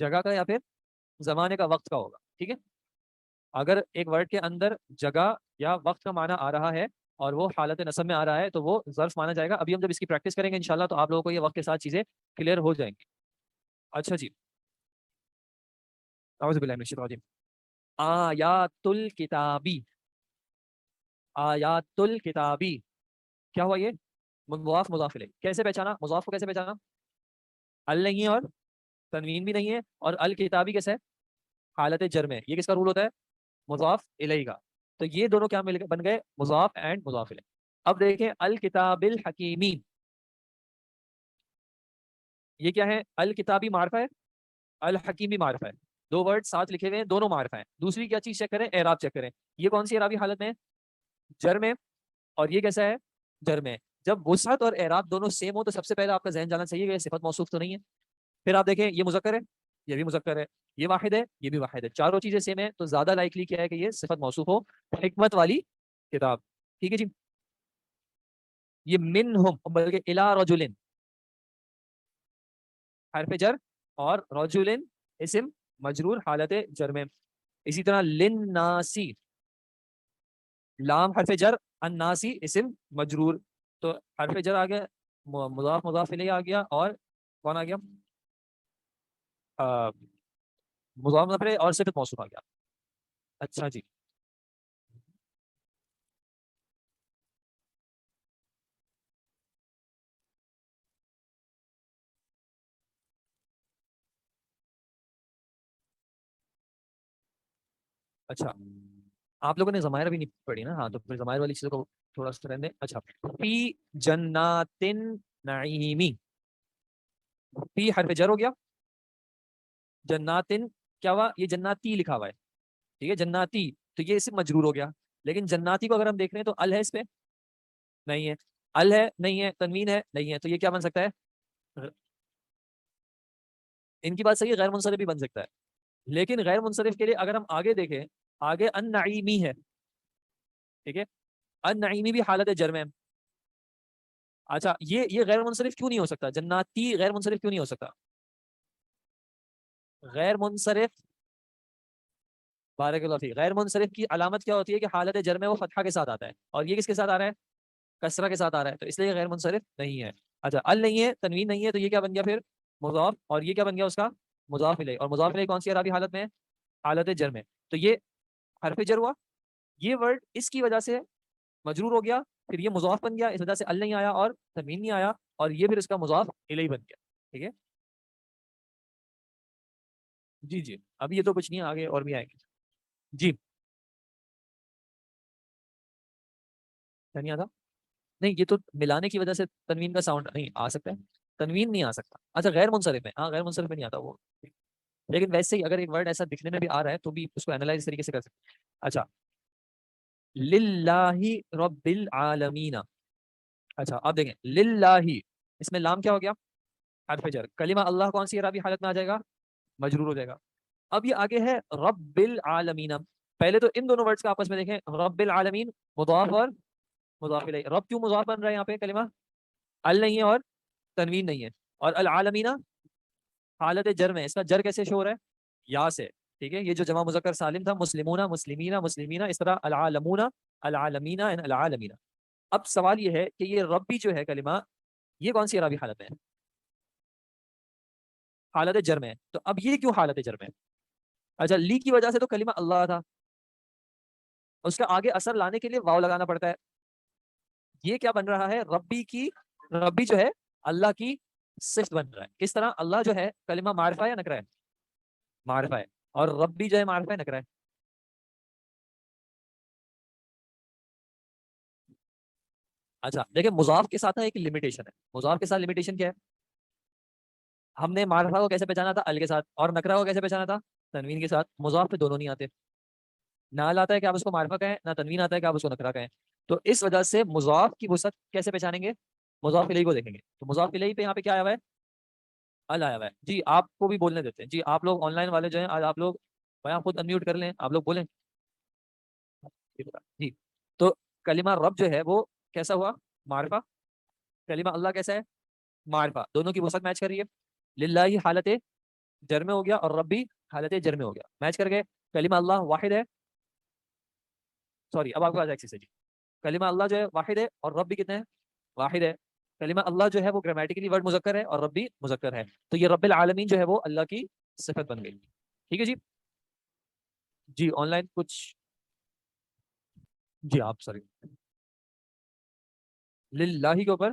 K: جگہ کا یا پھر زمانے کا، وقت کا ہوگا. ٹھیک ہے. اگر ایک ورڈ کے اندر جگہ یا وقت کا معنی آ رہا ہے اور وہ حالت نصب میں آ رہا ہے تو وہ ظرف مانا جائے گا. ابھی ہم جب اس کی پریکٹس کریں گے انشاءاللہ تو آپ لوگوں کو یہ وقت کے ساتھ چیزیں کلیئر ہو جائیں گی. اچھا جی. اعوذ باللہ من الشیطان الرجیم. آیات الکتابی. آیات الکتابی کیا ہوا؟ یہ مضاف مضاف الیہ. کیسے پہچانا مضاف کو؟ کیسے پہچانا؟ ال نہیں ہے اور تنوین بھی نہیں ہے اور الکتابی کیسے ہے؟ حالت جر میں. یہ کس کا رول ہوتا ہے؟ مضاف الیہ کا. تو یہ دونوں کیا مل بن گئے؟ مضاف اینڈ مضاف الیہ. اب دیکھیں الکتاب الحکیمی، یہ کیا ہے؟ الکتابی معرفہ ہے، الحکیمی معرفہ ہے. دو ورڈ ساتھ لکھے ہوئے ہیں، دونوں معرفہ ہیں. دوسری کیا چیز چیک کریں؟ اعراب چیک کریں. یہ کون سی اعرابی حالت میں ہے؟ جر میں. اور یہ کیسا ہے؟ جر میں. جب وسعت اور اعراب دونوں سیم ہو تو سب سے پہلے آپ کا ذہن جانا چاہیے کہ یہ صفت موصوف تو نہیں ہے. پھر آپ دیکھیں یہ مذکر ہے، یہ بھی مذکر ہے، یہ واحد ہے، یہ بھی واحد ہے. چاروں چیزیں سیم ہیں تو زیادہ لائکلی کیا ہے کہ یہ صفت موصوف ہو، حکمت والی کتاب. ٹھیک ہے جی. یہ منہم بلکہ الی رجل حرف جر اور رجل اسم مجرور حالت جر میں. اسی طرح للناسی، لام حرف جر، الناسی اسم مجرور. تو حرف جر آ گیا، مضاف مضاف الیہ آ گیا، اور کون آ گیا؟ مضاف مضاف الیہ اور صفت موصوف آ گیا. اچھا جی. اچھا آپ لوگوں نے ضمائر بھی نہیں پڑھی نا؟ ہاں تو پھر ضمائر والی چیزوں کو تھوڑا سا رہنے. اچھا فی جنات نعیمی، فی حرف جر ہو گیا، جناتن کیا ہوا؟ یہ جناتی لکھا ہوا ہے. ٹھیک ہے، جناتی تو یہ اسم مجرور ہو گیا. لیکن جناتی کو اگر ہم دیکھ رہے ہیں تو ال ہے اس پہ؟ نہیں ہے. ال ہے؟ نہیں ہے. تنوین ہے؟ نہیں ہے. تو یہ کیا بن سکتا ہے؟ ان کی بات صحیح ہے، غیر منصرف بھی بن سکتا ہے. لیکن غیر منصرف کے لیے اگر ہم آگے دیکھیں، آگے النعیمی ہے. ٹھیک ہے، النعیمی بھی حالت جر میں. اچھا یہ غیر منصرف کیوں نہیں ہو سکتا؟ جناتی غیر منصرف کیوں نہیں ہو سکتا؟ غیر منصرف، بارک اللہ فیک، غیر منصرف کی علامت کیا ہوتی ہے کہ حالت جر میں وہ فتحہ کے ساتھ آتا ہے، اور یہ کس کے ساتھ آ رہا ہے؟ کسرہ کے ساتھ آ رہا ہے. تو اس لیے یہ غیر منصرف نہیں ہے. اچھا ال نہیں ہے، تنوین نہیں ہے، تو یہ کیا بن گیا پھر؟ مضاف. اور یہ کیا بن گیا اس کا؟ مضاف الیہ. اور مضاف الیہ کون سی اعرابی حالت میں ہے؟ حالت جر میں. تو یہ حرف جر ہوا، یہ ورڈ اس کی وجہ سے مجرور ہو گیا، پھر یہ مضاف بن گیا، اس وجہ سے ال نہیں آیا اور تنوین نہیں آیا، اور یہ پھر اس کا مضاف الیہ بن گیا. ٹھیک ہے جی. جی اب یہ تو کچھ نہیں، آگے اور بھی آئیں گے. جی نہیں آتا؟ نہیں، یہ تو ملانے کی وجہ سے تنوین کا ساؤنڈ نہیں آ سکتا ہے، تنوین نہیں آ سکتا. اچھا غیر منصرف میں، ہاں غیر منصرف میں نہیں آتا وہ. لیکن ویسے ہی اگر ایک ورڈ ایسا دکھنے میں بھی آ رہا ہے تو بھی اس کو اینالائز اس طریقے سے کر سکتے ہیں. اچھا للہ رب العالمین. اچھا آپ دیکھیں للہ، اس میں لام کیا ہو گیا؟ حرف جر. کلمہ اللہ کون سی اعرابی حالت میں آ جائے گا؟ مجرور ہو جائے گا. اب یہ آگے ہے رب العالمین. پہلے تو ان دونوں ورڈز کا آپس میں دیکھیں، رب العالمین مضاف اور مضاف الیہ. رب کیوں مضاف بن رہا ہے یہاں پہ؟ کلمہ ال نہیں ہے اور تنوین نہیں ہے، اور العالمین حالت جر میں. اس کا جر کیسے شو ہو رہا ہے؟ یا سے. ٹھیک ہے، یہ جو جمع مذکر سالم تھا، مسلمون مسلمین مسلمین، اس طرح العالمون العالمین العالمین. اب سوال یہ ہے کہ یہ ربی جو ہے کلمہ، یہ کون سی عربی حالت میں ہے؟ حالت جر میں. تو اب یہ کیوں حالت جر میں؟ اچھا لی کی وجہ سے تو کلمہ اللہ تھا، اس کا آگے اثر لانے کے لیے واو لگانا پڑتا ہے. یہ کیا بن رہا ہے؟ ربی کی، ربی جو ہے اللہ کی صفت بن رہا ہے. کس طرح؟ اللہ جو ہے کلمہ معرفہ یا نکرہ ہے؟ معرفہ ہے، اور ربی جو ہے معرفہ ہے نکرہ ہے؟ اچھا دیکھیں مضاف کے ساتھ ایک لمیٹیشن ہے. مضاف کے ساتھ لمیٹیشن کیا ہے؟ ہم نے معرفہ کو کیسے پہچانا تھا؟ ال کے ساتھ. اور نکرہ کو کیسے پہچانا تھا؟ تنوین کے ساتھ. مضاف پہ دونوں نہیں آتے، نہ آتا ہے کہ آپ اس کو معرفہ کہیں، نہ تنوین آتا ہے کہ آپ اس کو نکرہ کہیں. تو اس وجہ سے مضاف کی وسعت کیسے پہچانیں گے؟ مضاف الیہ کو دیکھیں گے. تو مضاف الیہ پہ یہاں پہ کیا آیا ہوا ہے؟ ال آیا ہوا ہے. جی آپ کو بھی بولنے دیتے ہیں. جی آپ لوگ آن لائن والے جو ہیں، آج آپ لوگ بھائی آپ خود انمیوٹ کر لیں، آپ لوگ بولیں. جی تو کلمہ رب جو ہے وہ کیسا ہوا؟ معرفہ. کلمہ اللہ کیسا ہے؟ معرفہ. دونوں کی وسعت میچ کر رہی ہے. للہ حالت جر میں ہو گیا اور رب بھی حالت جر میں ہو گیا. میچ کر گئے. کلمہ اللہ واحد ہے, سوری اب آپ کو آ جائے جی. کلمہ اللہ جو ہے واحد ہے اور رب بھی کتنے ہیں؟ واحد ہے. کلمہ اللہ جو ہے وہ گرامیٹیکلی ورڈ مذکر ہے اور رب بھی مذکر ہے. تو یہ رب العالمین جو ہے وہ اللہ کی صفت بن گئی. ٹھیک ہے جی. جی آن لائن کچھ, جی آپ سوری للہ کے اوپر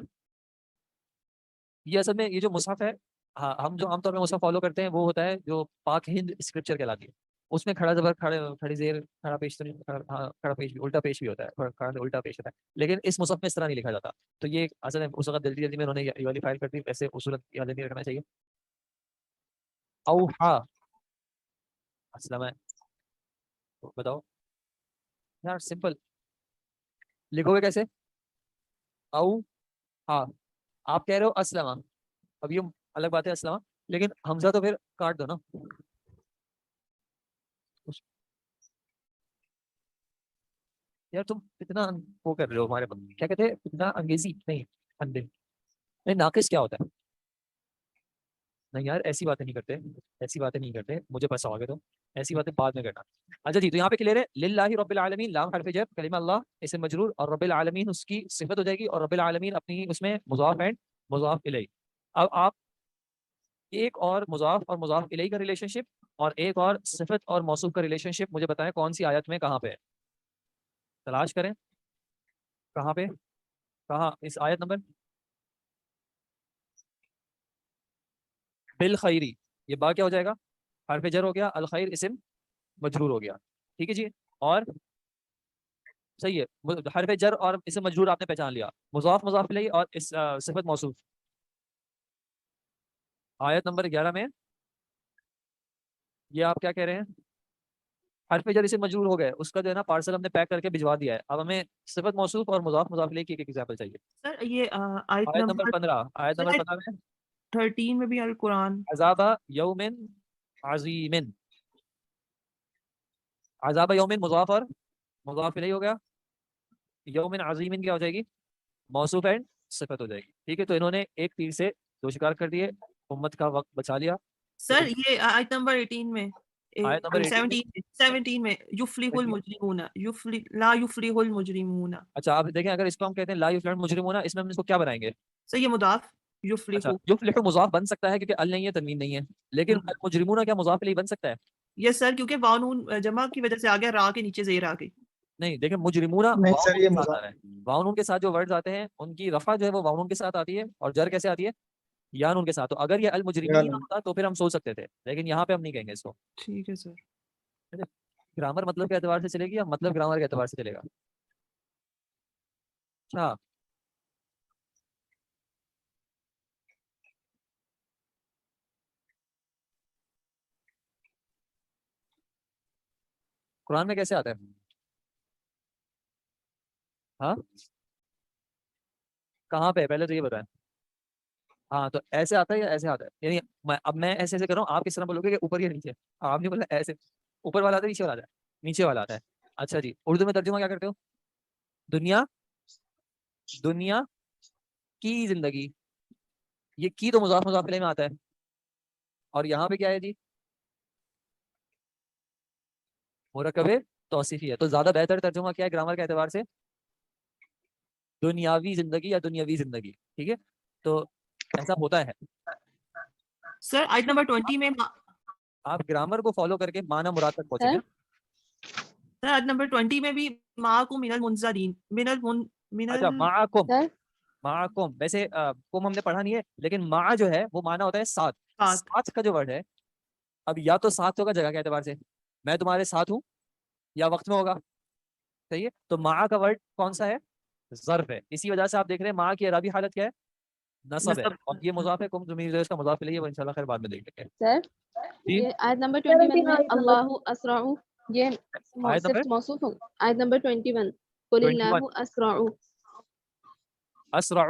K: یہ اصل میں یہ جو مصحف ہے, ہاں ہم جو عام طور پہ مصحف فالو کرتے ہیں وہ ہوتا ہے جو پاک ہند اسکرپچر کہلاتی ہے. اس میں کھڑا زبر کھڑی زیر کھڑا پیش تو نہیں, کھڑا پیش بھی الٹا پیش بھی ہوتا ہے, کھڑا الٹا پیش ہوتا ہے, لیکن اس مصحف میں اس طرح نہیں لکھا جاتا. تو یہ اصل میں اس وقت جلدی میں انہوں نے یہ والی فائل کر دی, ویسے اصولت یاد نہیں رکھنا چاہیے. اوحا اسلم ہے, بتاؤ یار سمپل لکھو گے کیسے؟ او ہاں آپ کہہ رہے ہو اسلم, اب یہ الگ بات ہے اسلم, لیکن حمزہ تو پھر کاٹ دو نا. یار تم اتنا وہ کر رہے ہو ہمارے بندے, کیا کہتے ہیں اتنا انگریزی نہیں اندے نہیں, ناقص کیا ہوتا ہے؟ نہیں یار ایسی باتیں نہیں کرتے, ایسی باتیں نہیں کرتے, مجھے پسا ہوگا تو ایسی باتیں بعد میں کرنا. اچھا جی, تو یہاں پہ کلیئر ہے للہ رب العالمین, لام حرف جر, کلمہ اللہ اسم مجرور, اور رب العالمین اس کی صفت ہو جائے گی, اور رب العالمین اپنی اس میں مضاف اینڈ مضاف الیہ. اب آپ ایک اور مضاف اور مضاف الیہ کا ریلیشن شپ اور ایک اور صفت اور موصوف کا ریلیشن شپ مجھے بتائیں کون سی آیت میں کہاں پہ ہے؟ تلاش کریں کہاں پہ, کہاں اس آیت نمبر بالخیری, یہ با کیا ہو جائے گا؟ حرف جر ہو گیا, الخیر اسم مجرور ہو گیا. ٹھیک ہے جی, اور صحیح ہے, حرف جر اور اسم مجرور آپ نے پہچان لیا, مضاف مضاف الیہ اور اس صفت موصوف. آیت نمبر 11 میں یہ آپ کیا کہہ رہے ہیں؟ حرف جر اسم مجرور ہو گئے, اس کا جو ہے نا پارسل ہم نے پیک کر کے بھجوا دیا ہے. اب ہمیں صفت موصوف اور مضاف مضاف الیہ کی ایک ایگزامپل چاہیے.
E: سر یہ
K: آیت نمبر 15, آیت نمبر 15 میں
E: 13 میں بھی القرآن
K: عذاب یوم عظیم, عذاب یوم مضاف اور مضاف الیہ ہو گیا, یوم عظیم کیا ہو جائے گی؟ موصوف اینڈ صفت ہو جائے گی. ٹھیک ہے, تو انہوں نے ایک تیر سے دو شکار کر دیے, امت کا وقت بچا لیا.
E: سر یہ آیت نمبر 18 میں
K: آیت نمبر
E: 17 میں یفلح المجرمون, لا یفلح المجرمون.
K: اچھا آپ دیکھیں, اگر اس کو ہم کہتے ہیں لا یفلح المجرمون, اس میں ہم اس کو کیا بنائیں گے؟
E: سر یہ مضاف یفلح.
K: اچھا یفلح مضاف بن سکتا ہے کیونکہ ال نہیں ہے, تنوین نہیں ہے, لیکن المجرمون کیا مضاف الیہ بن سکتا ہے؟
E: یس سر, کیونکہ واو نون جمع کی وجہ سے آ گیا, را کے نیچے زیر آ گئی.
K: نہیں دیکھیں مجرمون واو نون کے ساتھ جو ورڈز آتے ہیں ان کی رفع جو ہے وہ واو نون کے ساتھ آتی ہے, اور جر کیسے آتی ہے؟ یا نون کے ساتھ. تو اگر یہ المجرمین ہوتا تو پھر ہم سوچ سکتے تھے, لیکن یہاں پہ ہم نہیں کہیں گے اس کو.
E: ٹھیک ہے سر.
K: گرامر مطلب کے اعتبار سے چلے گی یا مطلب گرامر کے اعتبار سے چلے گا؟ اچھا قرآن میں کیسے آتا ہے؟ ہاں کہاں پہ پہلے تو یہ بتائیں. ہاں تو ایسے آتا ہے یا ایسے آتا ہے؟ یعنی اب میں ایسے ایسے کر رہا ہوں, آپ کس طرح بولو گے کہ اوپر یا نیچے؟ آپ نے بولا ایسے, اوپر والا آتا ہے نیچے والا آتا ہے؟ نیچے والا آتا ہے. اچھا جی, اردو میں ترجمہ کیا کرتے ہو؟ دنیا, دنیا کی زندگی, یہ کی تو مضاف مضاف الیہ میں آتا ہے, اور یہاں پہ کیا ہے جی؟ مرکب توصیفی ہے. تو زیادہ بہتر ترجمہ کیا ہے گرامر کے اعتبار سے؟ دنیاوی زندگی یا دنیاوی زندگی. ٹھیک ہے, تو ایسا ہوتا ہے.
E: سر آیت نمبر 20 میں
K: آپ گرامر کو فالو کر کے معنی مراد تک پہنچے گا.
E: سر آیت نمبر 20 میں بھی معکم من المنذرین
K: اچھا معکم, معکم ویسے کم ہم نے پڑھا نہیں ہے, لیکن مع جو ہے وہ معنی ہوتا ہے ساتھ. ساتھ کا جو ورڈ ہے, اب یا تو ساتھ ہوگا جگہ کے اعتبار سے, میں تمہارے ساتھ ہوں, یا وقت میں ہوگا. صحیح ہے, تو مع کا ورڈ کون سا ہے؟ ظرف ہے. اسی وجہ سے آپ دیکھ رہے ہیں مع کی اعرابی حالت کیا ہے؟ نصب ہے, اور یہ مضاف ہے, کم ضمیر اس کا مضاف الیہ ہے, وہ انشاءاللہ خیر بعد میں دیکھ لیں گے.
C: سر یہ آیت نمبر 21 میں اللہ اسرع, یہ
K: آیت
C: صرف موصوف ہوگا. آیت نمبر 21 قل اللہ اسرع,
K: اسرع,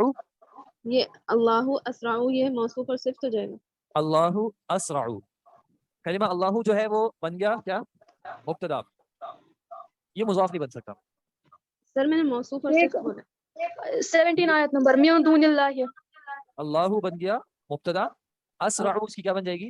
C: یہ اللہ اسرع یہ موصوف اور صفت ہو جائے گا.
K: اللہ اسرع, کلمہ اللہ جو ہے وہ بن گیا کیا؟ مبتدا. یہ مضاف نہیں بن سکتا.
C: سر میں نے موصوف اور صفت بولا.
L: 17 آیت نمبر من دون اللہ,
K: اللہ بن گیا مبتدا, اسرع اس کی کیا بن جائے گی؟